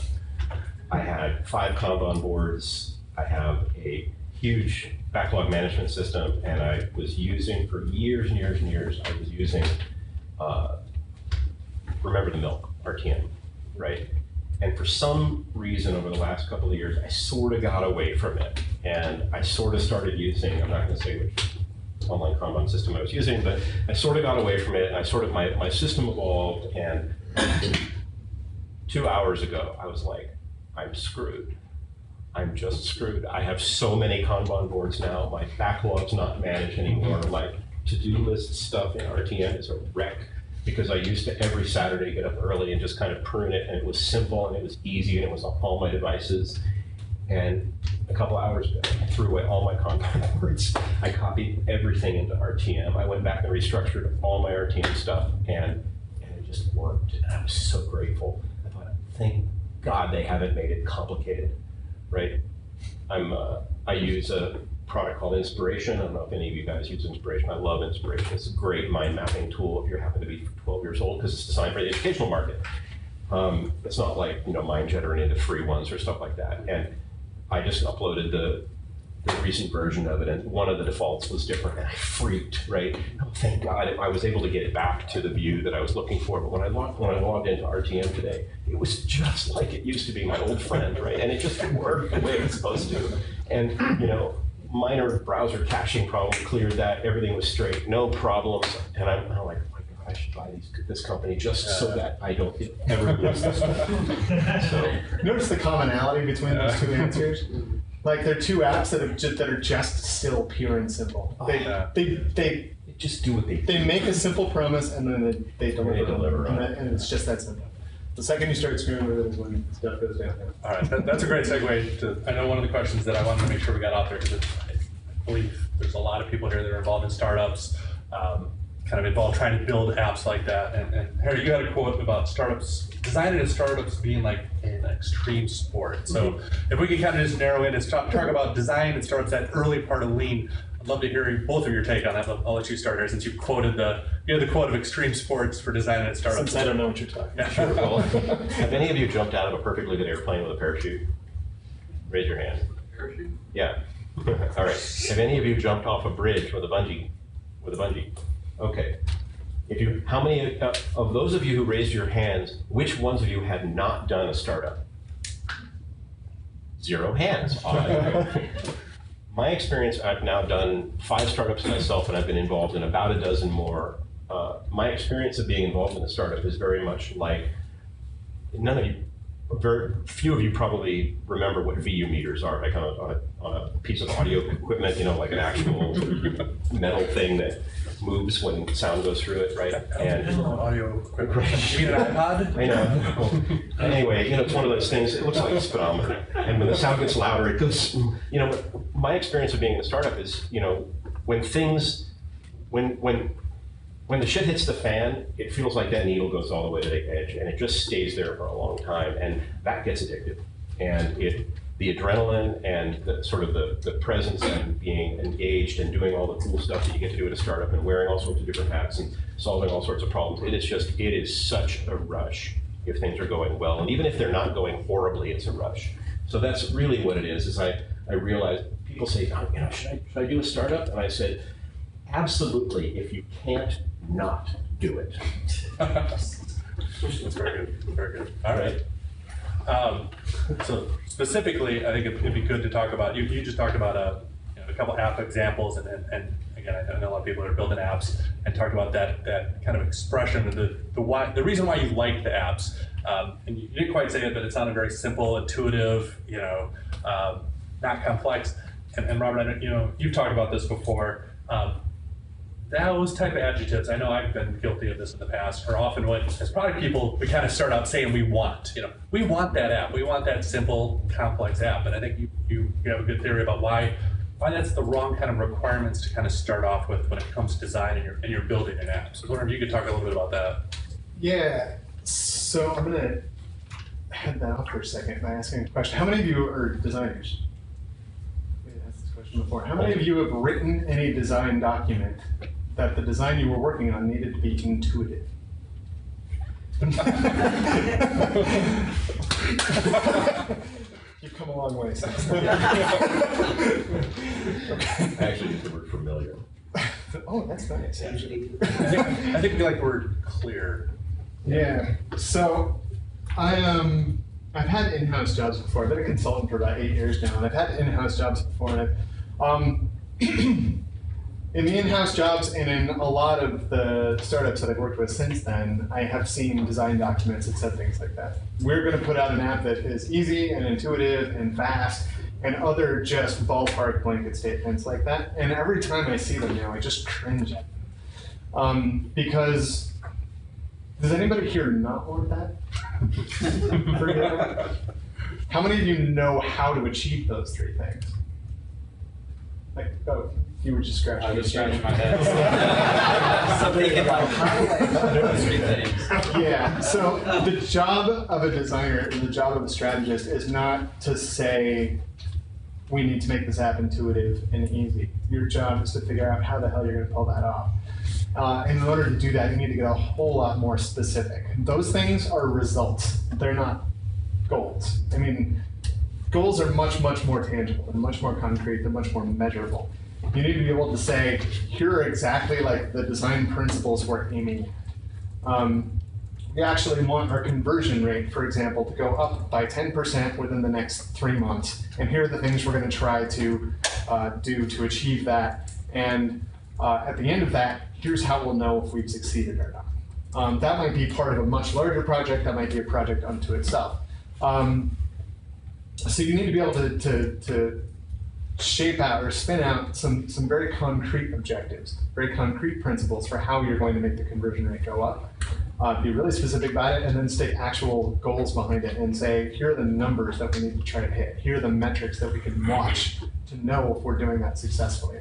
Speaker 4: I had 5 Kanban boards. I have a huge backlog management system, and I was using for years and years and years, I was using Remember the Milk, RTM, right? And for some reason over the last couple of years, I sort of got away from it. And I sort of started using, I'm not going to say which online Kanban system I was using, but I sort of got away from it. And I sort of, my system evolved. And 2 hours ago, I was like, I'm screwed. I'm just screwed. I have so many Kanban boards now. My backlog's not managed anymore. Like to-do list stuff in RTM is a wreck because I used to every Saturday get up early and just kind of prune it, and it was simple and it was easy and it was on all my devices. And a couple hours ago, I threw away all my Kanban boards. I copied everything into RTM. I went back and restructured all my RTM stuff, and it just worked. And I was so grateful. I thought, thank God they haven't made it complicated. Right? I use a product called Inspiration. I don't know if any of you guys use Inspiration. I love Inspiration. It's a great mind mapping tool if you happen to be 12 years old because it's designed for the educational market. It's not like MindJet or any of the free ones or stuff like that. And I just uploaded the recent version of it, and one of the defaults was different, and I freaked. Right? Oh, thank God I was able to get it back to the view that I was looking for. But when I logged into RTM today, it was just like it used to be, my old friend, right? And it just worked the way it was supposed to. And minor browser caching problem cleared that. Everything was straight, no problems. And I'm like, oh my God, I should buy this company just so that I don't ever lose this one. So,
Speaker 3: notice the commonality between those two answers. Like they're two apps that are just still pure and simple. They
Speaker 4: just do what
Speaker 3: they make a simple promise and then they deliver, and it's just that simple. The second you start screwing with it is when stuff goes down.
Speaker 2: All right, that's a great segue to, I know one of the questions that I wanted to make sure we got out there, because I believe there's a lot of people here that are involved in startups, kind of involved trying to build apps like that. And Harry, you had a quote about startups, designing in startups being like an extreme sport. So if we could kind of just narrow in and talk about design and startups, that early part of Lean, I'd love to hear both of your take on that. I'll let you start here, since you had the quote of extreme sports for designing at startups.
Speaker 3: Since I don't know what you're talking about.
Speaker 4: Sure. Well, have any of you jumped out of a perfectly good airplane with a parachute? Raise your hand.
Speaker 5: Parachute?
Speaker 4: Yeah. All right. Have any of you jumped off a bridge with a bungee? Okay. How many of those of you who raised your hands, which ones of you had not done a startup? 0 hands. My experience, I've now done 5 startups myself, and I've been involved in about a dozen more. My experience of being involved in a startup is very much like, very few of you probably remember what VU meters are, like on a piece of audio equipment, like an actual metal thing that moves when sound goes through it, right? And
Speaker 2: audio equipment. You mean an iPod?
Speaker 4: I know. Anyway, it's one of those things. It looks like a speedometer, and when the sound gets louder, it goes. My experience of being in a startup is, when the shit hits the fan, it feels like that needle goes all the way to the edge, and it just stays there for a long time, and that gets addictive. And the adrenaline and the presence and being engaged and doing all the cool stuff that you get to do at a startup and wearing all sorts of different hats and solving all sorts of problems, it is such a rush. if things are going well. And even if they're not going horribly, it's a rush. So that's really what it is I realized people say, oh, should I do a startup? And I said, absolutely, if you can't not do it.
Speaker 2: That's very good, very good. All right. So specifically, I think it'd be good to talk about, you just talked about a couple app examples, and again, I know a lot of people are building apps, and talked about that kind of expression, the reason why you like the apps. And you didn't quite say it, but it sounded very simple, intuitive, not complex. And Robert, I know, you've talked about this before. Those type of adjectives, I know I've been guilty of this in the past, are often what, as product people, we kind of start out saying we want. We want that app. We want that simple, complex app. And I think you have a good theory about why that's the wrong kind of requirements to kind of start off with when it comes to design and you're building an app. So I was wondering if you could talk a little bit about that.
Speaker 3: Yeah. So I'm going to head that off for a second by asking a question. How many of you are designers? We asked this question before. How many of you have written any design document that the design you were working on needed to be intuitive? You've come a long way since then.
Speaker 4: I actually use the word familiar.
Speaker 3: Oh, that's nice.
Speaker 2: I think we like the word clear.
Speaker 3: Yeah. So I've had in-house jobs before. I've been a consultant for about 8 years now, and I've had in-house jobs before. And in the in-house jobs and in a lot of the startups that I've worked with since then, I have seen design documents that said things like that. We're going to put out an app that is easy and intuitive and fast, and other just ballpark blanket statements like that. And every time I see them now, I just cringe at them. Because does anybody here not want that? How many of you know how to achieve those three things? Like, oh, you were just scratching.
Speaker 5: I was scratching my head. Somebody can highlight those three things.
Speaker 3: Yeah, so the job of a designer and the job of a strategist is not to say, we need to make this app intuitive and easy. Your job is to figure out how the hell you're going to pull that off. And in order to do that, you need to get a whole lot more specific. Those things are results. They're not goals. I mean, goals are much, much more tangible and much more concrete and much more measurable. You need to be able to say, here are exactly like the design principles we're aiming at. We actually want our conversion rate, for example, to go up by 10% within the next 3 months. And here are the things we're going to try to do to achieve that. And at the end of that, here's how we'll know if we've succeeded or not. That might be part of a much larger project. That might be a project unto itself. So you need to be able to shape out or spin out some very concrete objectives, very concrete principles for how you're going to make the conversion rate go up. Be really specific about it, and then stick actual goals behind it and say, here are the numbers that we need to try to hit. Here are the metrics that we can watch to know if we're doing that successfully.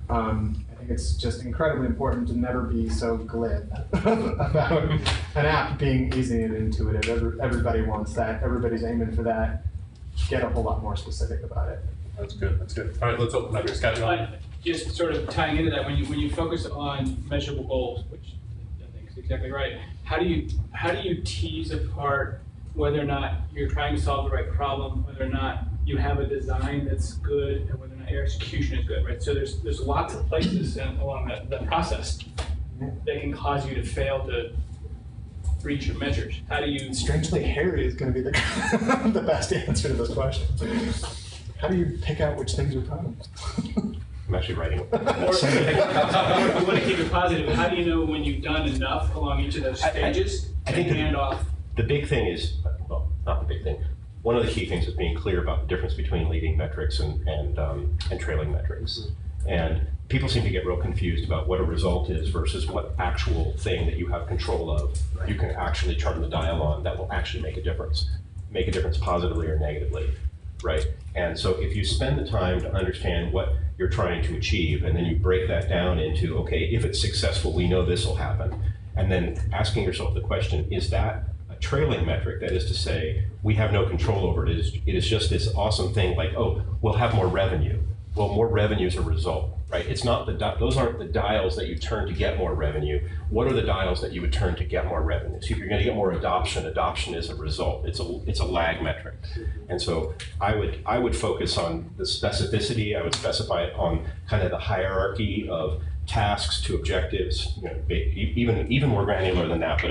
Speaker 3: I think it's just incredibly important to never be so glib about an app being easy and intuitive. Everybody wants that. Everybody's aiming for that. Get a whole lot more specific about it.
Speaker 2: That's good. That's good. All right, let's open up your schedule.
Speaker 6: Just sort of tying into that, when you focus on measurable goals, which I think is exactly right, how do you tease apart whether or not you're trying to solve the right problem, whether or not you have a design that's good, and whether or not your execution is good, right? So there's lots of places along that process that can cause you to fail to reach your measures. How do you?
Speaker 3: Strangely, Harry is going to be the the best answer to this question. How do you pick out which things are problems?
Speaker 4: I'm actually writing it.
Speaker 6: Or if you want to keep it positive, how do you know when you've done enough along each of those stages
Speaker 4: I think
Speaker 6: to hand off?
Speaker 4: The big thing is, well, not the big thing. One of the key things is being clear about the difference between leading metrics and trailing metrics. And people seem to get real confused about what a result is versus what actual thing that you have control of you can actually turn the dial on that will actually make a difference positively or negatively, right? And so if you spend the time to understand what you're trying to achieve, and then you break that down into, okay, if it's successful, we know this will happen. And then asking yourself the question, is that a trailing metric? That is to say, we have no control over it. It is just this awesome thing like, oh, we'll have more revenue. Well, more revenue is a result, right? It's not those aren't the dials that you turn to get more revenue. What are the dials that you would turn to get more revenue? So if you're going to get more adoption is a result. It's a lag metric. And so I would focus on the specificity. I would specify it on kind of the hierarchy of tasks to objectives, even more granular than that, but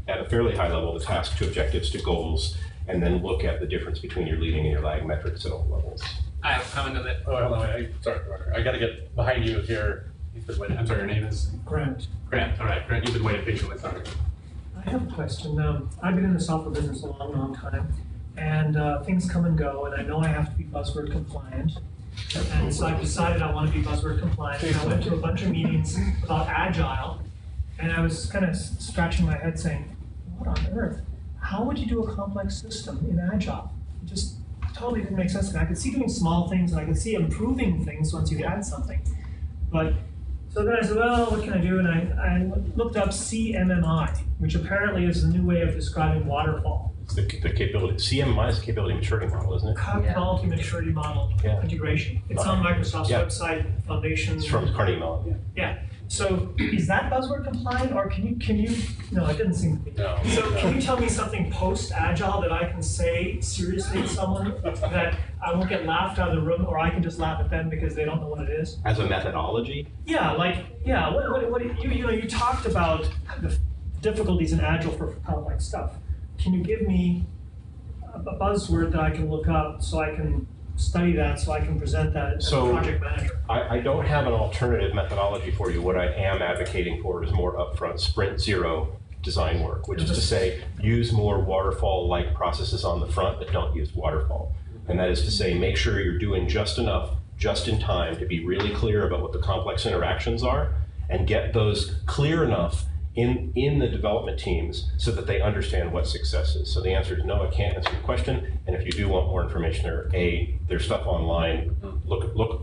Speaker 4: at a fairly high level, the task to objectives to goals, and then look at the difference between your leading and your lag metrics at all levels.
Speaker 1: I have a comment on that.
Speaker 2: Oh, hold on, sorry, Roger. I got to get behind you here. You've been waiting. I'm sorry, your name is?
Speaker 7: Grant.
Speaker 2: Grant, all right. Grant, you've been waiting patiently, sorry.
Speaker 7: I have a question. I've been in the software business a long, long time, and things come and go, and I know I have to be buzzword compliant. And so I've decided I want to be buzzword compliant. And I went to a bunch of meetings about Agile, and I was kind of scratching my head saying, what on earth? How would you do a complex system in Agile? It just totally didn't make sense to me. I could see doing small things, and I could see improving things once you add something. But so then I said, well, what can I do? And I looked up CMMI, which apparently is a new way of describing waterfall.
Speaker 4: It's the capability. CMMI is the capability maturity model, isn't it?
Speaker 7: Capability maturity model integration. It's on Microsoft's website, Foundation.
Speaker 4: It's from Carnegie Mellon.
Speaker 7: Yeah. So is that buzzword compliant, or can you? No, it didn't seem to be.
Speaker 2: No.
Speaker 7: So can you tell me something post-Agile that I can say seriously to someone that I won't get laughed out of the room, or I can just laugh at them because they don't know what it is?
Speaker 4: As a methodology?
Speaker 7: Yeah, what you talked about the difficulties in Agile for complex stuff. Can you give me a buzzword that I can look up so I can study that, so I can present that as a project manager?
Speaker 4: I don't have an alternative methodology for you. What I am advocating for is more upfront sprint zero design work, which is to say use more waterfall-like processes on the front that don't use waterfall. And that is to say, make sure you're doing just enough, just in time, to be really clear about what the complex interactions are, and get those clear enough in the development teams so that they understand what success is. So the answer is no, I can't answer your question. And if you do want more information, there's stuff online.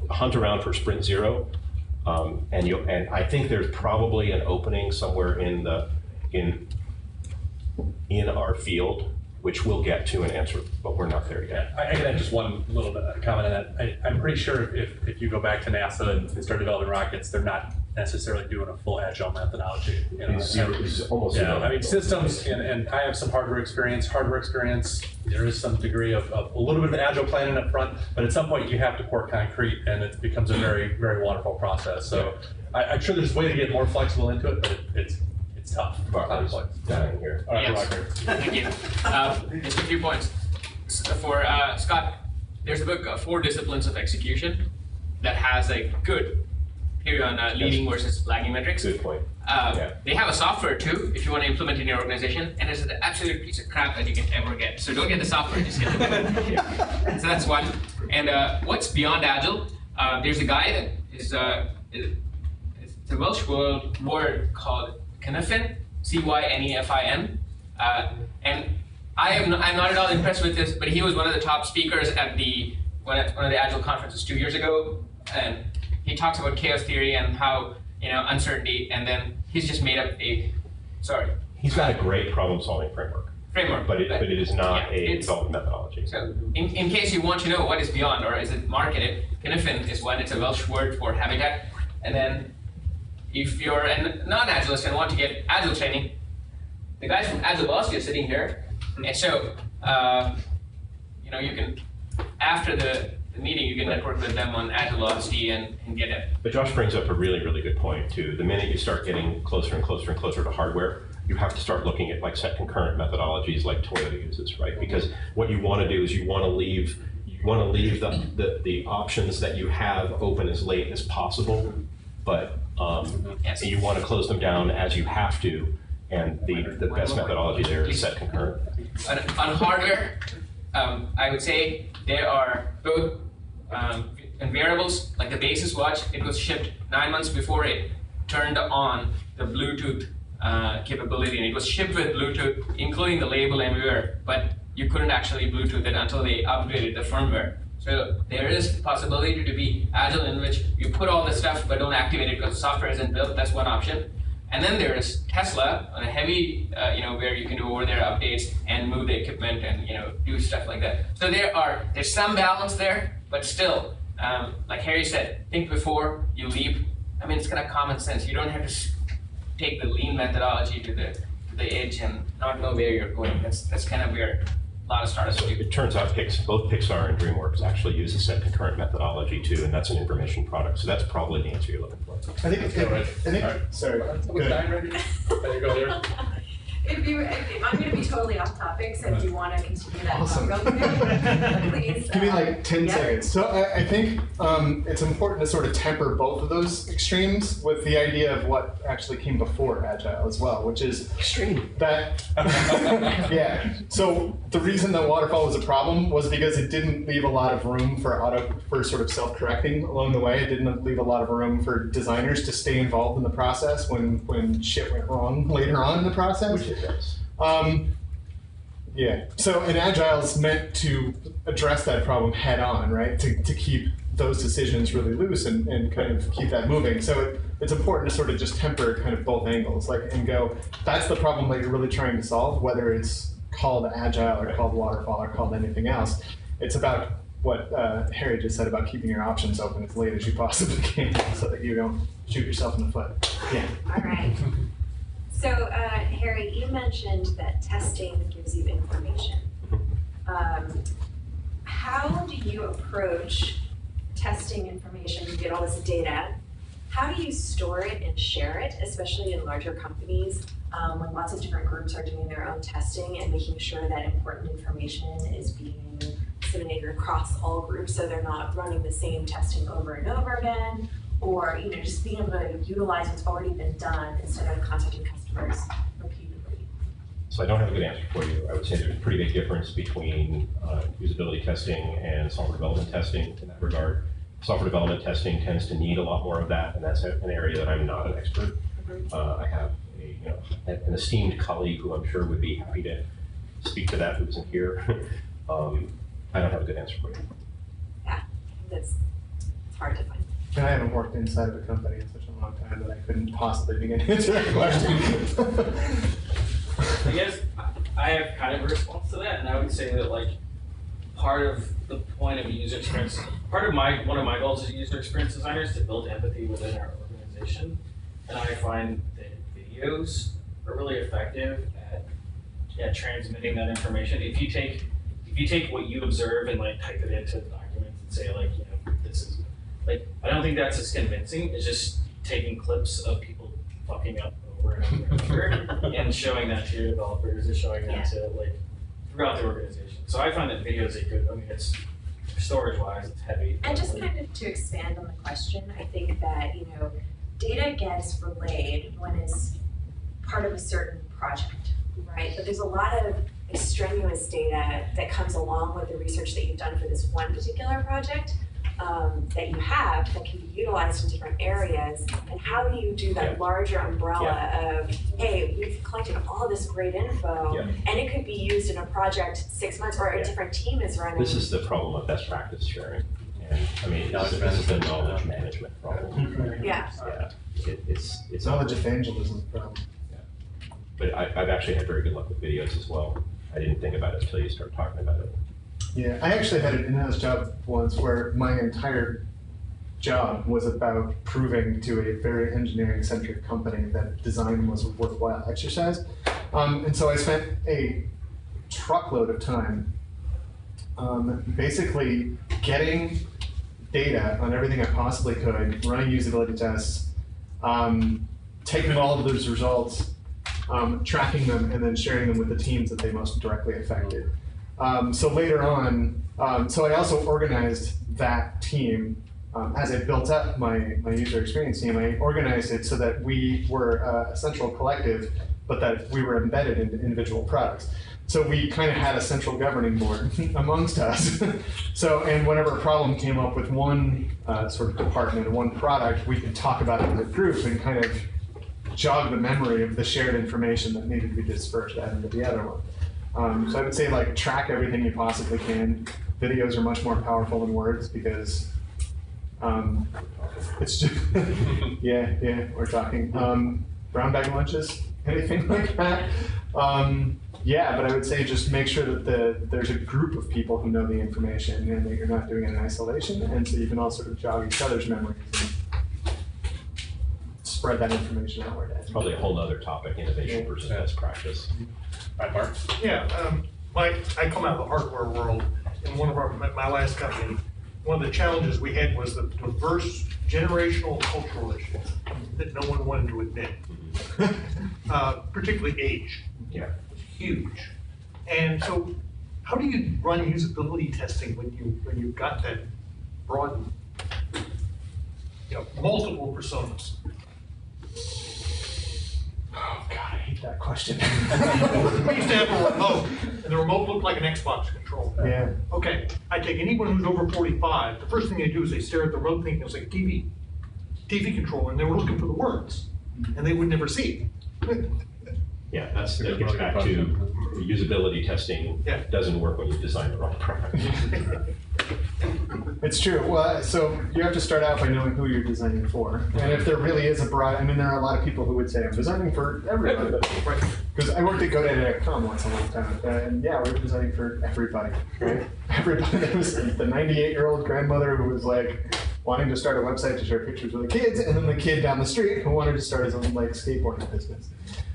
Speaker 4: Hunt around for Sprint Zero, and I think there's probably an opening somewhere in our field, which we'll get to and answer, but we're not there yet.
Speaker 2: I can add just one little bit of comment on that. I'm pretty sure if you go back to NASA and they start developing rockets, they're not necessarily doing a full Agile methodology.
Speaker 4: It's almost
Speaker 2: zero. I mean, systems, and I have some hardware experience. There is some degree of a little bit of Agile planning up front, but at some point you have to pour concrete, and it becomes a very, very waterful process. So I'm sure there's a way to get more flexible into it, but it's tough.
Speaker 4: Down here.
Speaker 2: All right,
Speaker 1: Yes.
Speaker 2: Roger.
Speaker 1: Thank you. Just a few points. For Scott, there's a book, 4 Disciplines of Execution, that has a good theory on leading versus lagging metrics.
Speaker 4: Good point.
Speaker 1: They have a software too, if you want to implement in your organization, and it's an absolute piece of crap that you can ever get. So don't get the software, just get the book. So that's one. And what's beyond Agile? There's a guy that is it's a Welsh word called Cynefin, Cynefin, and I'm not at all impressed with this, but he was one of the top speakers at one of the Agile conferences 2 years ago, and he talks about chaos theory and how uncertainty, and then he's just made up
Speaker 4: He's got a great problem-solving framework, but it is not a development methodology.
Speaker 1: So in case you want to know what is beyond, or is it marketed, Cynefin is one. It's a Welsh word for habitat, and then if you're a non-Agilist and want to get Agile training, the guys from Agile Velocity are sitting here, and so you can, after the meeting, you can network with them on Agile Velocity and get it.
Speaker 4: But Josh brings up a really, really good point too. The minute you start getting closer and closer and closer to hardware, you have to start looking at set concurrent methodologies like Toyota uses, right? Because what you want to do is you want to leave the options that you have open as late as possible, but you want to close them down as you have to, and the best methodology there is set concurrent.
Speaker 1: On hardware, I would say there are both in variables, like the Basis watch. It was shipped 9 months before it turned on the Bluetooth capability, and it was shipped with Bluetooth, including the label everywhere, but you couldn't actually Bluetooth it until they upgraded the firmware. So there is possibility to be Agile in which you put all the stuff but don't activate it because the software isn't built. That's one option. And then there is Tesla on a heavy, where you can do over-the-air updates and move the equipment and do stuff like that. So there's some balance there, but still like Harry said, think before you leap. I mean, it's kind of common sense. You don't have to take the lean methodology to the edge and not know where you're going. That's kind of where a lot of startups do.
Speaker 4: It turns out both Pixar and DreamWorks actually use the set concurrent methodology too, and that's an information product. So that's probably the answer you're looking for.
Speaker 3: I think, sorry.
Speaker 2: Was Diane ready? Can you go there?
Speaker 8: I'm going to be totally off topic, so if you want to continue that
Speaker 3: Awesome.
Speaker 8: real quick, please.
Speaker 3: Give me like 10
Speaker 8: yeah.
Speaker 3: seconds. So I think it's important to sort of temper both of those extremes with the idea of what actually came before Agile as well, which is
Speaker 4: Extreme.
Speaker 3: that, yeah. So the reason that waterfall was a problem was because it didn't leave a lot of room for sort of self-correcting along the way. It didn't leave a lot of room for designers to stay involved in the process when shit went wrong later on in the process.
Speaker 4: Which it does.
Speaker 3: Yeah, so an Agile is meant to address that problem head on, right? To keep those decisions really loose and kind of keep that moving. So it's important to sort of just temper kind of both angles, like, and go, that's the problem that you're really trying to solve, whether it's called Agile or called waterfall or called anything else. It's about what Harry just said about keeping your options open as late as you possibly can so that you don't shoot yourself in the foot. Yeah.
Speaker 8: All right. So, Harry, you mentioned that testing gives you information. How do you approach testing information? You get all this data. How do you store it and share it, especially in larger companies when lots of different groups are doing their own testing and making sure that important information is being disseminated across all groups so they're not running the same testing over and over again? Or just being able to utilize what's already been done instead of contacting customers repeatedly.
Speaker 4: So I don't have a good answer for you. I would say there's a pretty big difference between usability testing and software development testing in that regard. Software development testing tends to need a lot more of that, and that's an area that I'm not an expert. I have an esteemed colleague who I'm sure would be happy to speak to that who isn't here. I don't have a good answer for you.
Speaker 8: Yeah, it's hard to find.
Speaker 3: And I haven't worked inside of a company in such a long time that I couldn't possibly begin to answer that question.
Speaker 6: I guess I have kind of a response to that, and I would say that like part of the point of a user experience, one of my goals as a user experience designer is to build empathy within our organization, and I find that videos are really effective at transmitting that information. If you take what you observe and like type it into documents and say like this is. Like, I don't think that's as convincing as just taking clips of people fucking up over and over and over and showing that to your developers or showing that to like throughout the organization. So I find that video is a good, it's storage-wise, it's heavy.
Speaker 8: And just kind of to expand on the question, I think that, data gets relayed when it's part of a certain project, right? But there's a lot of extraneous data that comes along with the research that you've done for this one particular project. That you have that can be utilized in different areas, and how do you do that larger umbrella of, hey, we've collected all this great info, and it could be used in a project 6 months, or a different team is running.
Speaker 4: This is the problem of best practice sharing. And I mean, this is the knowledge management problem.
Speaker 8: Yeah.
Speaker 4: It's
Speaker 3: Knowledge evangelism problem.
Speaker 4: Yeah. But I've actually had very good luck with videos as well. I didn't think about it until you start talking about it.
Speaker 3: Yeah, I actually had an in-house job once where my entire job was about proving to a very engineering-centric company that design was a worthwhile exercise. And so I spent a truckload of time basically getting data on everything I possibly could, running usability tests, taking all of those results, tracking them, and then sharing them with the teams that they most directly affected. So later on, so I also organized that team as I built up my user experience team. I organized it so that we were a central collective, but that we were embedded into individual products. So we kind of had a central governing board amongst us. So, and whenever a problem came up with one sort of department, one product, we could talk about it as a group and kind of jog the memory of the shared information that needed to be dispersed out into the other one. So I would say like track everything you possibly can. Videos are much more powerful than words because it's just, yeah, we're talking. brown bag lunches, anything like that. Yeah, but I would say just make sure that there's a group of people who know the information and that you're not doing it in isolation, and so you can all sort of jog each other's memories and spread that information outward.
Speaker 4: It's probably a whole other topic, innovation versus best practice.
Speaker 2: All right, Mark?
Speaker 9: Yeah, I come out of the hardware world. In one of my last company, one of the challenges we had was the diverse generational cultural issues that no one wanted to admit, particularly age.
Speaker 4: Yeah.
Speaker 9: Huge. And so how do you run usability testing when you've got that broad, multiple personas?
Speaker 3: Oh God, I hate that question.
Speaker 9: We used to have a remote, and the remote looked like an Xbox controller.
Speaker 3: Yeah.
Speaker 9: Okay, I take anyone who's over 45, the first thing they do is they stare at the remote thinking it's like a TV controller, and they were looking for the words, and they would never see it.
Speaker 4: Yeah, that gets back to usability testing.
Speaker 9: Yeah.
Speaker 4: Doesn't work when you design the wrong product.
Speaker 3: It's true. Well, so you have to start out by knowing who you're designing for. And if there really is a broad, I mean, there are a lot of people who would say, I'm designing for everybody. Right? Because I worked at GoDaddy.com once a long time, and yeah, we were designing for everybody, right? Everybody. There was the 98-year-old grandmother who was like wanting to start a website to share pictures with the kids, and then the kid down the street who wanted to start his own like skateboarding business.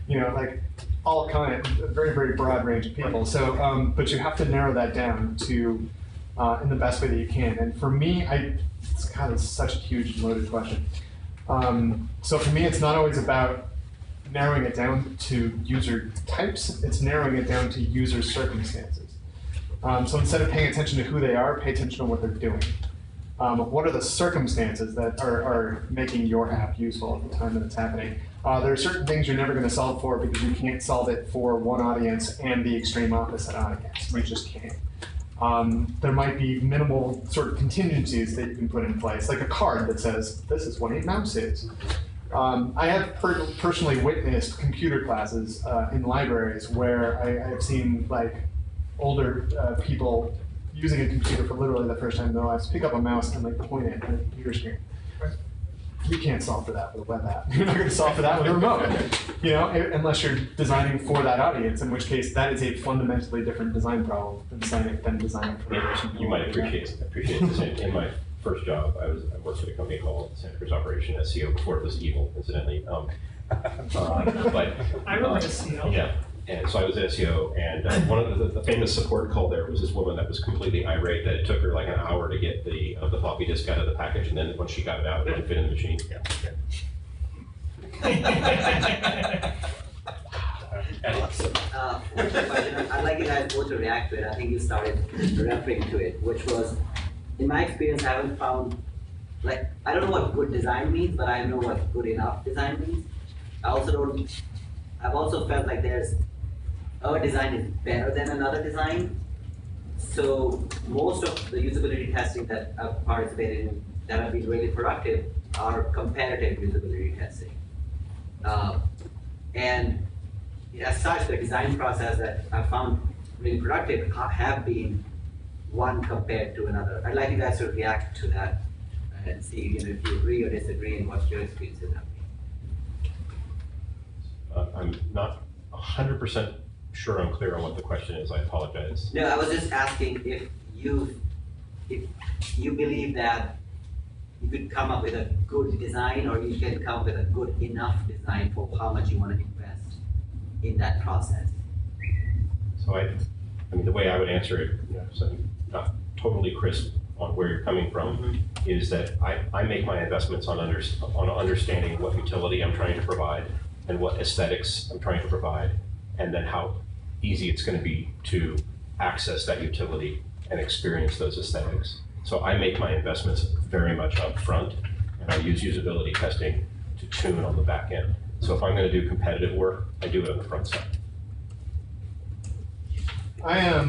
Speaker 3: Like all kind, a very, very broad range of people. So, but you have to narrow that down to in the best way that you can. And for me, it's such a huge and loaded question. So for me, it's not always about narrowing it down to user types. It's narrowing it down to user circumstances. So instead of paying attention to who they are, pay attention to what they're doing. What are the circumstances that are making your app useful at the time that it's happening? There are certain things you're never going to solve for because you can't solve it for one audience and the extreme opposite audience. You just can't. There might be minimal sort of contingencies that you can put in place, like a card that says, this is what a mouse is. I have personally witnessed computer classes in libraries where I have seen like older people using a computer for literally the first time in their lives, pick up a mouse and like point it at a computer screen. You can't solve for that with a web app. You're not going to solve for that with a remote, unless you're designing for that audience, in which case that is a fundamentally different design problem than designing for the person.
Speaker 4: You might appreciate this. In my first job, I worked at a company called Santa Cruz Operation SEO before it was evil, incidentally. But
Speaker 7: I remember SEO.
Speaker 4: Yeah. And so I was at SEO, and one of the famous support call there was this woman that was completely irate that it took her like an hour to get the floppy disk out of the package, and then once she got it out, it wouldn't fit in the machine.
Speaker 5: I'd like you guys both to react to it. I think you started referring to it, which was, in my experience, I haven't found, I don't know what good design means, but I know what good enough design means. I've also felt like our design is better than another design. So most of the usability testing that I've participated in that have been really productive are comparative usability testing. And as such, the design process that I found really productive have been one compared to another. I'd like you guys to react to that and see if you agree or disagree and what your experiences have been.
Speaker 4: I'm not 100% sure I'm clear on what the question is. I apologize.
Speaker 5: No, I was just asking if you believe that you could come up with a good design, or you can come up with a good enough design for how much you want to invest in that process.
Speaker 4: So the way I would answer it, so I'm not totally crisp on where you're coming from, is that I make my investments on understanding what utility I'm trying to provide and what aesthetics I'm trying to provide, and then how easy it's going to be to access that utility and experience those aesthetics. So I make my investments very much up front, and I use usability testing to tune on the back end. So if I'm going to do competitive work, I do it on the front side.
Speaker 3: I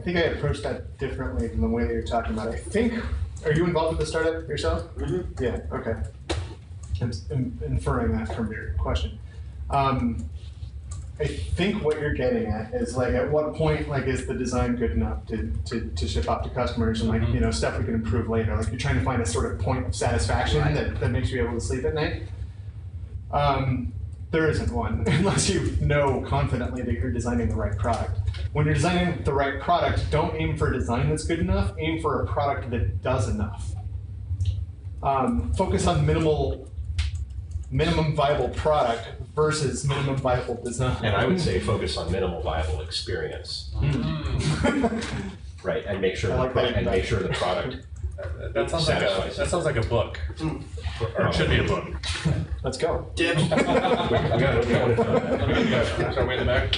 Speaker 3: think I approach that differently than the way that you're talking about it. Are you involved with the startup yourself? Mm-hmm. Yeah, okay. I'm inferring that from your question. I think what you're getting at is at what point is the design good enough to ship out to customers, and stuff we can improve later. You're trying to find a sort of point of satisfaction that makes you able to sleep at night. There isn't one, unless you know confidently that you're designing the right product. When you're designing the right product, don't aim for a design that's good enough, aim for a product that does enough. Focus on minimum viable product versus minimum viable design.
Speaker 4: And I would say focus on minimal viable experience. Right, and make sure make sure the product
Speaker 2: That sounds like a book, or it should be a book.
Speaker 3: Let's go.
Speaker 10: Dip.
Speaker 2: Sorry, way in the back.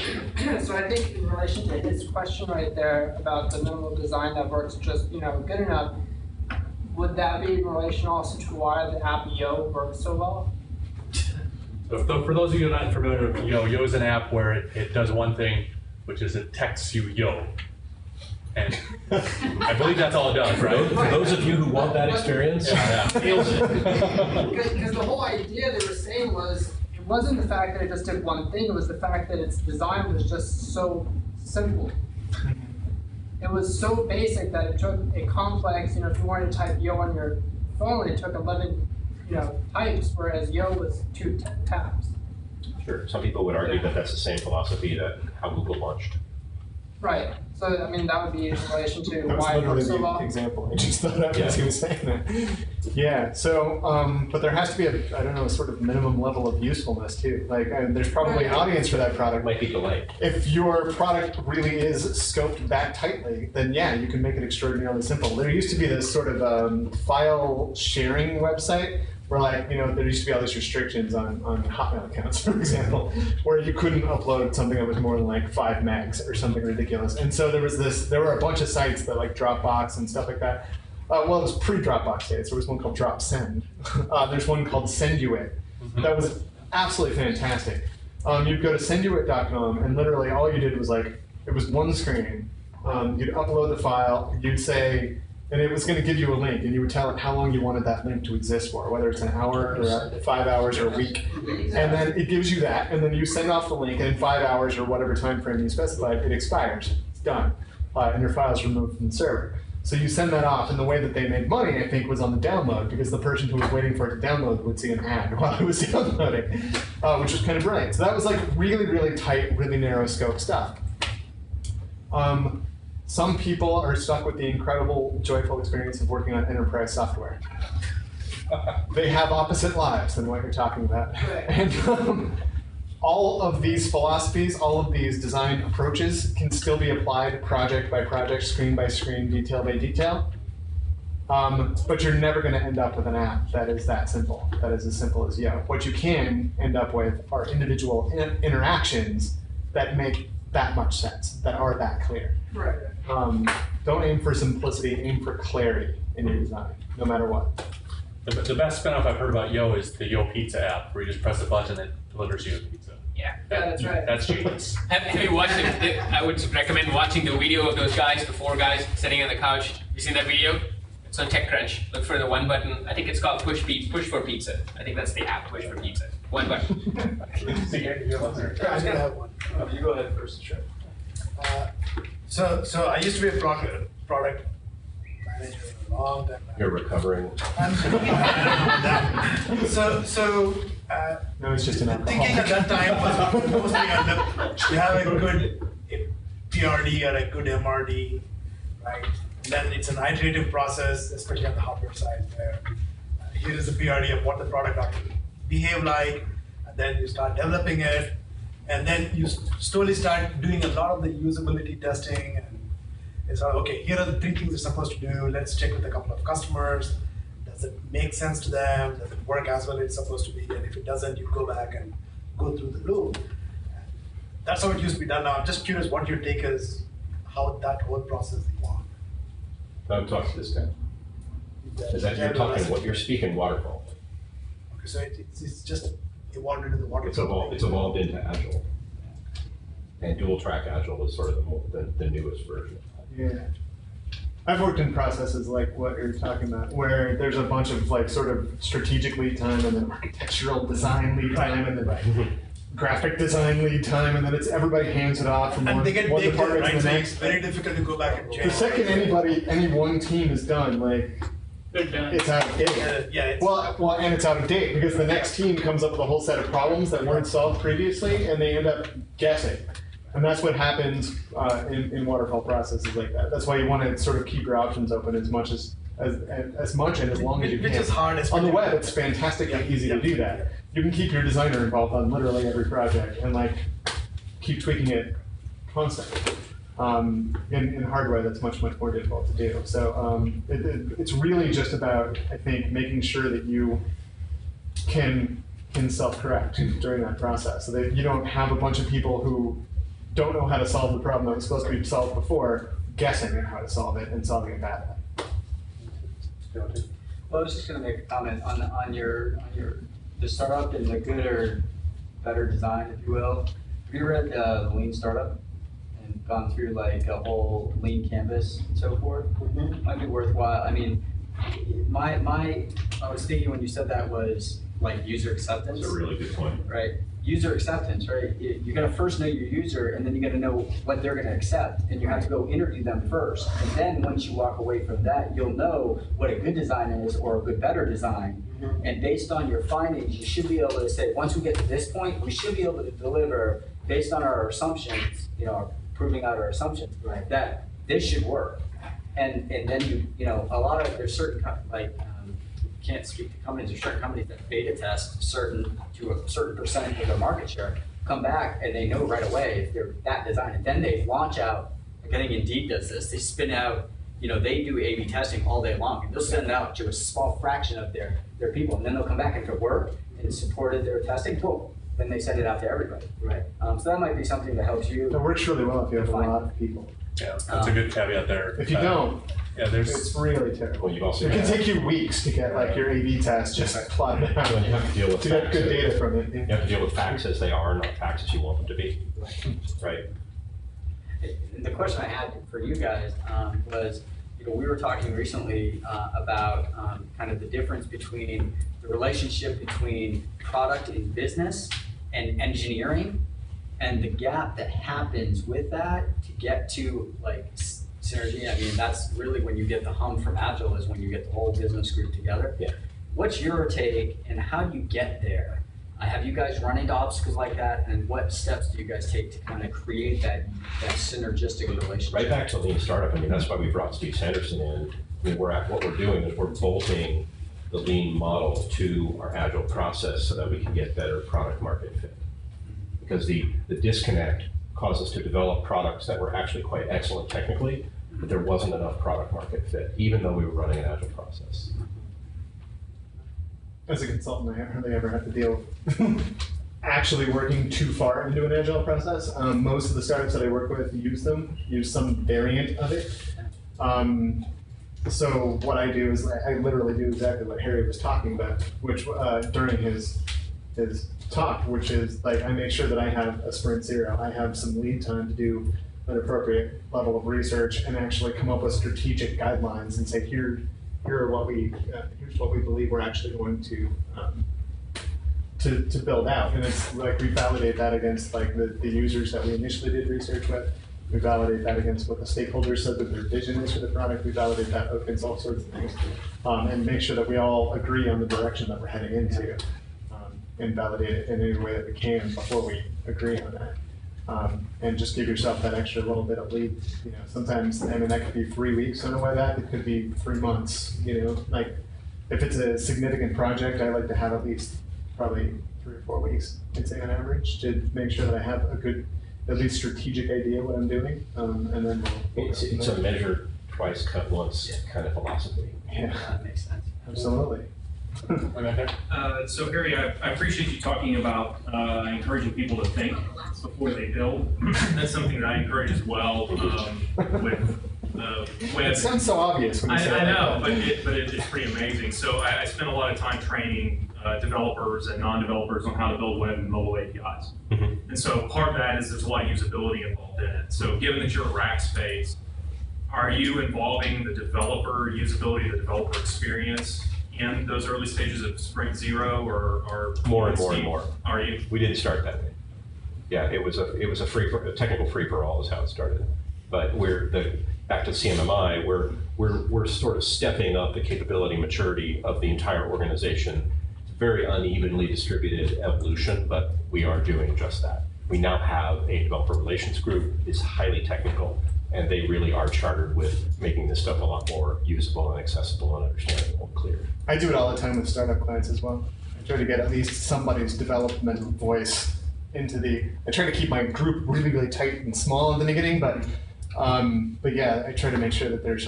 Speaker 11: So I think in relation to his question right there about the minimal design that works just good enough, would that be in relation also to why the app Yo works so well?
Speaker 2: So for those of you not familiar with Yo, Yo is an app where it does one thing, which is it texts you Yo. And I believe that's all it does, right?
Speaker 4: For those of you who want that experience,
Speaker 11: Because the whole idea they were saying was, it wasn't the fact that it just did one thing, it was the fact that its design was just so simple. It was so basic that it took a complex, if you wanted to type Yo on your phone, it took 11, types, whereas Yo was 2 taps.
Speaker 4: sure, some people would argue that that's the same philosophy that how Google launched.
Speaker 11: Right. So, that would be in relation to
Speaker 3: That was
Speaker 11: why it
Speaker 3: literally
Speaker 11: works so
Speaker 3: the
Speaker 11: well.
Speaker 3: example. I just thought of as he was saying that. Yeah. So, but there has to be a sort of minimum level of usefulness too. Like, there's probably an audience for that product.
Speaker 4: Might be delayed.
Speaker 3: If your product really is scoped that tightly, then yeah, you can make it extraordinarily simple. There used to be this sort of file sharing website where, there used to be all these restrictions on Hotmail accounts, for example, where you couldn't upload something that was more than 5 megs or something ridiculous. And so there were a bunch of sites that Dropbox and stuff like that. Well, it was pre-Dropbox days. There was one called DropSend. There's one called Senduit. That was absolutely fantastic. You'd go to senduit.com and literally all you did was it was one screen. You'd upload the file, you'd say, and it was going to give you a link, and you would tell it how long you wanted that link to exist for, whether it's an hour or 5 hours or a week. And then it gives you that, and then you send off the link, and in 5 hours or whatever time frame you specified, it expires. It's done. And your file is removed from the server. So you send that off, and the way that they made money, I think, was on the download, because the person who was waiting for it to download would see an ad while it was downloading, which was kind of brilliant. So that was really, really tight, really narrow scope stuff. Some people are stuck with the incredible, joyful experience of working on enterprise software. They have opposite lives than what you're talking about. And all of these philosophies, all of these design approaches can still be applied project by project, screen by screen, detail by detail. But you're never going to end up with an app that is that simple, that is as simple as Yo. What you can end up with are individual interactions that make that much sense, that are that clear.
Speaker 11: Right.
Speaker 3: Don't aim for simplicity, aim for clarity in your design, no matter what.
Speaker 2: The best spinoff I've heard about Yo is the Yo Pizza app, where you just press a button and it delivers you a pizza.
Speaker 1: Yeah.
Speaker 11: That's right.
Speaker 2: That's genius.
Speaker 1: Have you watched it? I would recommend watching the video of those guys, the 4 guys sitting on the couch. You seen that video? It's on TechCrunch. Look for the one button. I think it's called Push for Pizza. I think that's the app, Push for Pizza. One button.
Speaker 10: I have one. You go ahead first, sure. So I used to be a product manager for a long time.
Speaker 4: You're recovering.
Speaker 3: No, it's just an alcohol.
Speaker 10: Thinking at that time was mostly you have a good PRD or a good MRD, right? And then it's an iterative process, especially on the hardware side, where here is a PRD of what the product ought to behave like, and then you start developing it, and then you slowly start doing a lot of the usability testing, and it's like, okay, here are the 3 things you're supposed to do, let's check with a couple of customers, does it make sense to them, does it work as well as it's supposed to be, and if it doesn't, you go back and go through the loop. That's how it used to be done now. I'm just curious what your take is, how that whole process evolved.
Speaker 4: Don't talk to this guy. Is that you're speaking waterfall?
Speaker 10: Okay, so it's just evolved into the waterfall.
Speaker 4: It's evolved into Agile. And dual track Agile is sort of the newest version.
Speaker 3: Yeah. I've worked in processes like what you're talking about, where there's a bunch of sort of strategic lead time and then architectural design lead time and then graphic design lead time, and then it's everybody hands it off from one department to the
Speaker 10: So
Speaker 3: next.
Speaker 10: it's very difficult to go back and change.
Speaker 3: The second any one team is done,
Speaker 6: They're done.
Speaker 3: it's out of date.
Speaker 10: Yeah,
Speaker 3: Well, and it's out of date because the next team comes up with a whole set of problems that weren't solved previously, and they end up guessing. And that's what happens in waterfall processes like that. That's why you want to sort of keep your options open as much and as long as you can.
Speaker 10: which is hard.
Speaker 3: On the web, it's fantastically easy to do that. You can keep your designer involved on literally every project and like keep tweaking it constantly. In hardware, that's much more difficult to do. So it's really just about, I think, making sure that you can self-correct during that process, so that you don't have a bunch of people who don't know how to solve the problem that was supposed to be solved before, guessing at how to solve it and solving it badly.
Speaker 12: Well, I was just going to make a comment on your the startup and the good or better design, if you will. Have you read the Lean Startup and gone through like a whole Lean canvas and so forth? Might be worthwhile. I mean, I was thinking when you said that was like user acceptance.
Speaker 4: That's a really good point.
Speaker 12: Right. User acceptance, right? You got to first know your user, and then you got to know what they're going to accept, and you have to go interview them first. And then once you walk away from that, you'll know what a good design is or a good, better design. And based on your findings, you should be able to say, once we get to this point, we should be able to deliver based on our assumptions, proving out our assumptions, right, that this should work. And then a lot of, there's certain, can't speak to companies, there's certain companies that beta test to a certain percentage of their market share, come back and they know right away if they're that design, and then they launch out, like I think Indeed does this, they spin out, they do A/B testing all day long, and they'll send it out to a small fraction of their people, and then they'll come back and if it worked and supported their testing, boom, then they send it out to everybody. Right. So that might be something that helps you.
Speaker 3: It works really well if you have a lot of people.
Speaker 2: Yeah, that's a good caveat there.
Speaker 3: If you don't,
Speaker 2: yeah,
Speaker 3: it's really terrible.
Speaker 4: Well, you've also
Speaker 3: it can take you weeks to get like your A/B test just plotted out.
Speaker 4: You have to deal with
Speaker 3: to get good data from it.
Speaker 4: You have to deal with facts as they are, not facts as you want them to be. Right.
Speaker 12: The question I had for you guys was, we were talking recently about kind of the difference between the relationship between product and business and engineering, and the gap that happens with that to get to like synergy. I mean, that's really when you get the hum from Agile, is when you get the whole business group together.
Speaker 4: Yeah.
Speaker 12: What's your take, and how do you get there? Have you guys run into obstacles like that, and what steps do you guys take to kind of create that synergistic relationship?
Speaker 4: Right back to Lean Startup. I mean, that's why we brought Steve Sanderson in. I mean, what we're doing is we're bolting the Lean model to our Agile process so that we can get better product market fit. Because the disconnect caused us to develop products that were actually quite excellent technically, but there wasn't enough product market fit, even though we were running an Agile process.
Speaker 3: As a consultant, I hardly ever have to deal with actually working too far into an Agile process. Most of the startups that I work with use some variant of it. So what I do is I literally do exactly what Harry was talking about, which during his talk, which is like I make sure that I have a sprint zero. I have some lead time to do an appropriate level of research and actually come up with strategic guidelines and say here's what we believe we're actually going to build out. And it's like we validate that against like the users that we initially did research with. We validate that against what the stakeholders said that their vision is for the product. We validate that against all sorts of things, and make sure that we all agree on the direction that we're heading into, and validate it in any way that we can before we agree on that. And just give yourself that extra little bit of lead. Sometimes, I mean, that could be 3 weeks on a web app. It could be 3 months. Like if it's a significant project, I like to have at least probably 3 or 4 weeks, I'd say on average, to make sure that I have a good, at least strategic idea what I'm doing, and then
Speaker 4: it's a measure twice, cut once kind of philosophy.
Speaker 3: Yeah,
Speaker 12: That makes sense.
Speaker 3: absolutely.
Speaker 13: So Harry, I appreciate you talking about encouraging people to think before they build. That's something that I encourage as well with web.
Speaker 3: It sounds so obvious when you say
Speaker 13: I know,
Speaker 3: that.
Speaker 13: but it's pretty amazing. So I spend a lot of time training developers and non-developers on how to build web and mobile APIs.
Speaker 4: Mm-hmm.
Speaker 13: And so part of that is there's a lot of usability involved in it. So given that you're a rack space, are you involving the developer usability, the developer experience in those early stages of Sprint Zero, or
Speaker 4: More and more and more.
Speaker 13: Are you?
Speaker 4: We didn't start that way. Yeah, it was a technical free for all is how it started. But back to CMMI, we're sort of stepping up the capability maturity of the entire organization. Very unevenly distributed evolution, but we are doing just that. We now have a developer relations group, is highly technical, and they really are chartered with making this stuff a lot more usable and accessible and understandable and clear.
Speaker 3: I do it all the time with startup clients as well. I try to get at least somebody's developmental voice into I try to keep my group really, really tight and small in the beginning, but yeah, I try to make sure that there's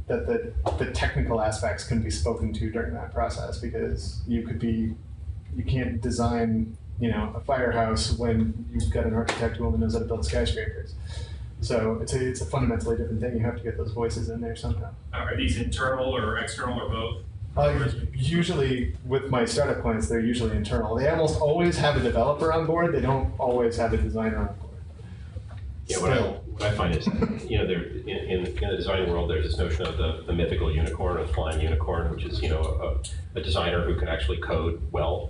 Speaker 3: that the technical aspects can be spoken to during that process, because you can't design, a firehouse when you've got an architect who only knows how to build skyscrapers. So it's a fundamentally different thing. You have to get those voices in there somehow.
Speaker 13: Are these internal or external or both?
Speaker 3: Usually with my startup clients, they're usually internal. They almost always have a developer on board. They don't always have a designer on board.
Speaker 4: Yeah, what I find is, there in the design world, there's this notion of the mythical unicorn, or the flying unicorn, which is a designer who can actually code well,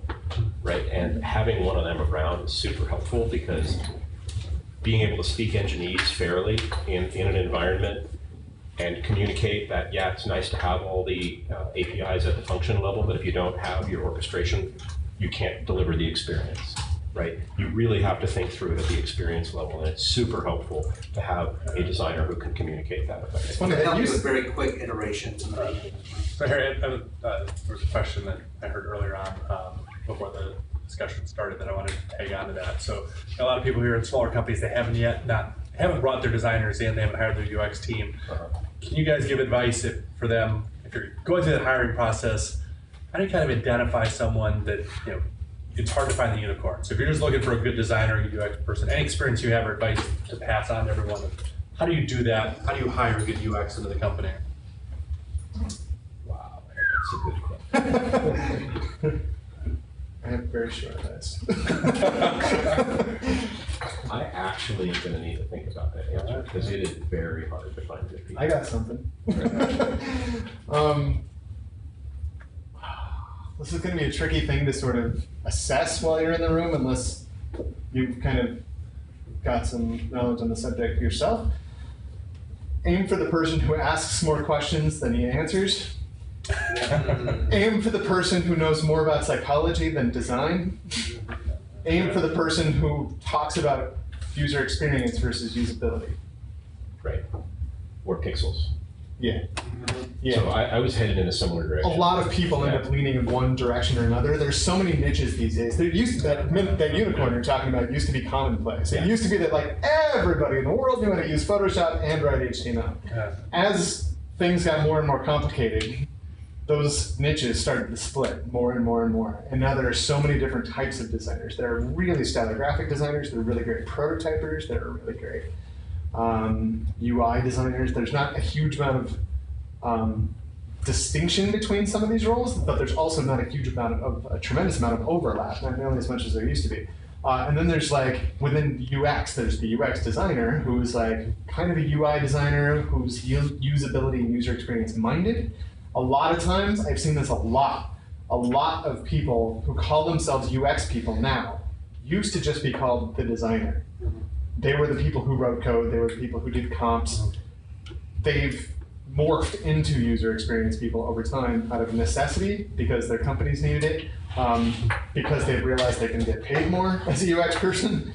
Speaker 4: right? And having one of them around is super helpful, because being able to speak Engineese fairly in an environment and communicate that, yeah, it's nice to have all the APIs at the function level, but if you don't have your orchestration, you can't deliver the experience. Right? You really have to think through it at the experience level, and it's super helpful to have a designer who can communicate that effectively.
Speaker 5: It helps with very quick iterations.
Speaker 2: So Harry, there was a question that I heard earlier on before the discussion started that I wanted to tag on to that. So a lot of people here in smaller companies, they haven't brought their designers in, they haven't hired their UX team. Can you guys give advice for them, if you're going through the hiring process, how do you kind of identify someone that, it's hard to find the unicorn. So if you're just looking for a good designer, a UX person, any experience you have or advice to pass on to everyone, how do you do that? How do you hire a good UX into the company?
Speaker 4: Wow, that's a good question.
Speaker 3: I have very short list.
Speaker 4: I actually am going to need to think about that answer, because it is very hard to find good people.
Speaker 3: I got something. This is going to be a tricky thing to sort of assess while you're in the room, unless you've kind of got some knowledge on the subject yourself. Aim for the person who asks more questions than he answers. Aim for the person who knows more about psychology than design. Aim for the person who talks about user experience versus usability.
Speaker 4: Right. Or pixels.
Speaker 3: Yeah. Yeah.
Speaker 4: So I was headed in a similar direction.
Speaker 3: A lot of people end up leaning in one direction or another. There's so many niches these days. There used to that unicorn you're talking about used to be commonplace. It used to be that everybody in the world knew how to use Photoshop and write HTML. As things got more and more complicated, those niches started to split more and more and more. And now there are so many different types of designers. There are really stylographic designers. There are really great prototypers. There are really great UI designers. There's not a huge amount of distinction between some of these roles, but there's also not a tremendous amount of overlap, not nearly as much as there used to be. And then there's within UX, there's the UX designer who's kind of a UI designer who's usability and user experience minded. A lot of times, I've seen this a lot of people who call themselves UX people now used to just be called the designer. They were the people who wrote code, they were the people who did comps. They've morphed into user experience people over time out of necessity because their companies needed it, because they've realized they can get paid more as a UX person.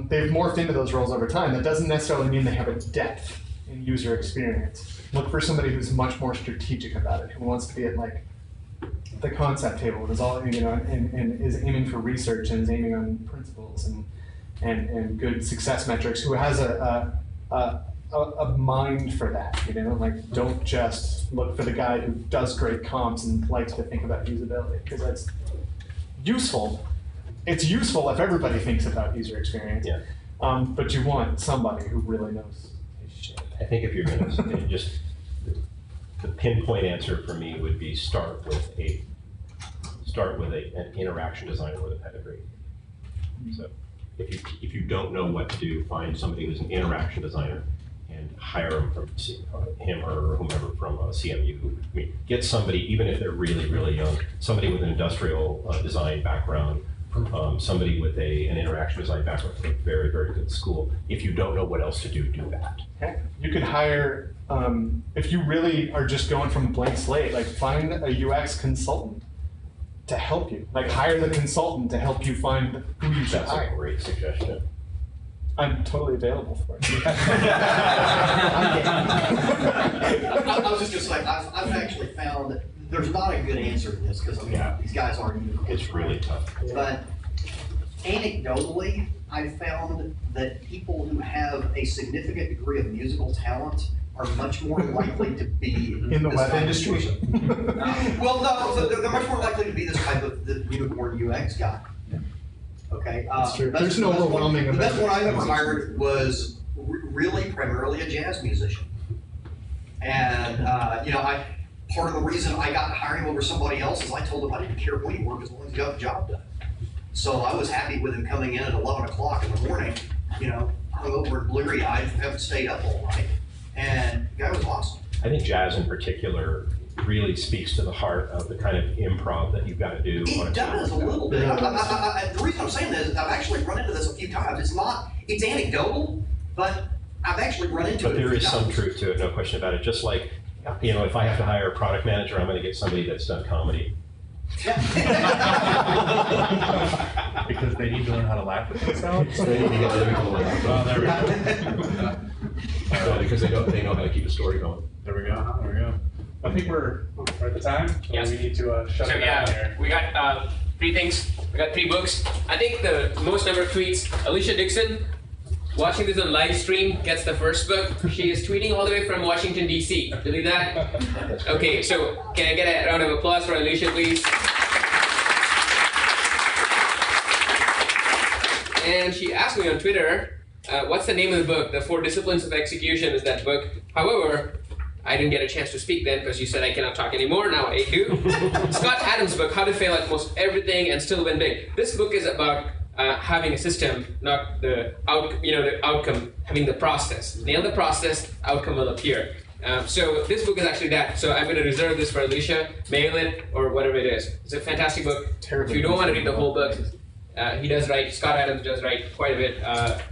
Speaker 3: They've morphed into those roles over time. That doesn't necessarily mean they have a depth in user experience. Look for somebody who's much more strategic about it, who wants to be at the concept table, and is and is aiming for research and is aiming on principles and good success metrics, who has a mind for that, don't just look for the guy who does great comps and likes to think about usability, because that's useful. It's useful if everybody thinks about user experience, but you want somebody who really knows his shit.
Speaker 4: I think if you're going to just, the pinpoint answer for me would be start with an interaction designer with a pedigree. So if you don't know what to do, find somebody who's an interaction designer and hire him or whomever from CMU. Get somebody, even if they're really, really young, somebody with an industrial design background somebody with an interaction design background from a very, very good school. If you don't know what else to do, do that.
Speaker 3: You could hire, if you really are just going from a blank slate, like find a UX consultant to help you. Like hire the consultant to help you find who you should
Speaker 4: That's
Speaker 3: hire.
Speaker 4: a great suggestion.
Speaker 3: I'm totally available for it.
Speaker 14: I was just gonna say, I've actually found there's not a good answer to this because these guys aren't unicorns.
Speaker 4: It's really tough.
Speaker 14: But anecdotally, I've found that people who have a significant degree of musical talent are much more likely to be
Speaker 3: In the web industry?
Speaker 14: Well, no, they're much more likely to be this type of the unicorn UX guy. Okay.
Speaker 3: That's true. There's an overwhelming
Speaker 14: The best
Speaker 3: amount.
Speaker 14: one I've ever hired was really primarily a jazz musician. And, part of the reason I got to hire him over somebody else is I told him I didn't care when he worked as long as he got the job done. So I was happy with him coming in at 11 o'clock in the morning, hungover and bleary-eyed, haven't stayed up all night. And the guy was awesome.
Speaker 4: I think jazz in particular really speaks to the heart of the kind of improv that you've got to do.
Speaker 14: It does a little bit. The reason I'm saying this is I've actually run into this a few times. It's anecdotal, but I've actually run into it.
Speaker 4: But there is some truth to it, no question about it. Just like, if I have to hire a product manager, I'm going to get somebody that's done comedy.
Speaker 2: Because they need to learn how to laugh at themselves.
Speaker 4: They need to get other people to laugh.
Speaker 2: Oh, there we go.
Speaker 4: Because they know how to keep a story going.
Speaker 2: There we go. There we go. I think we're at the time. So
Speaker 1: Yes.
Speaker 2: we need to shut
Speaker 1: So
Speaker 2: it down
Speaker 1: yeah,
Speaker 2: here.
Speaker 1: we got 3 things. We got 3 books. I think the most number of tweets, Alicia Dixon, watching this on live stream, gets the first book. She is tweeting all the way from Washington, D.C. Believe that? Okay, so can I get a round of applause for Alicia, please? And she asked me on Twitter, what's the name of the book? The 4 Disciplines of Execution is that book. However, I didn't get a chance to speak then because you said I cannot talk anymore. Now I do. Scott Adams' book, How to Fail at Most Everything and Still Win Big. This book is about having a system, not the outcome, having the process. Nail the process, outcome will appear. So this book is actually that. So I'm going to reserve this for Alicia, mail it, or whatever it is. It's a fantastic book. If you don't want to read the whole book, he does write, Scott Adams does write quite a bit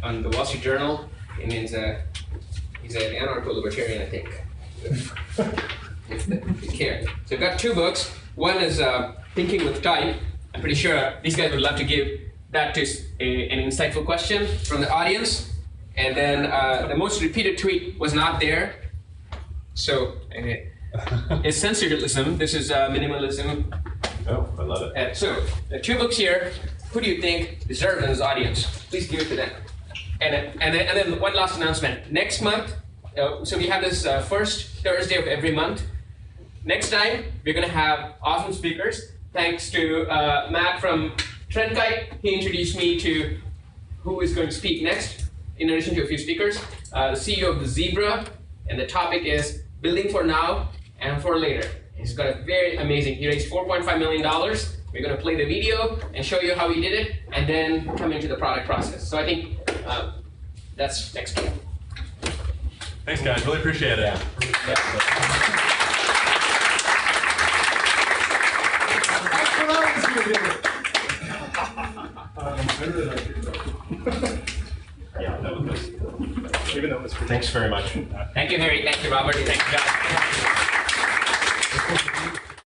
Speaker 1: on the Wall Street Journal. It means he's an anarcho-libertarian, I think. If you care. So I've got 2 books. One is Thinking with Type. I'm pretty sure these guys would love to give that to an insightful question from the audience. And then the most repeated tweet was not there. So it's sensationalism. This is minimalism.
Speaker 4: Oh, I love it.
Speaker 1: So the 2 books here. Who do you think deserve in this audience? Please give it to them. And then one last announcement. Next month, so we have this first Thursday of every month. Next time, we're going to have awesome speakers. Thanks to Matt from Trendkite. He introduced me to who is going to speak next, in addition to a few speakers. The CEO of the Zebra, and the topic is Building for Now and for Later. He's got a very amazing, he raised $4.5 million. We're going to play the video and show you how he did it, and then come into the product process. So I think that's next week.
Speaker 2: Thanks, guys. Really appreciate it.
Speaker 3: Even though it was
Speaker 4: Thanks very much.
Speaker 1: Thank you, Harry. Thank you, Robert. Thank you, John.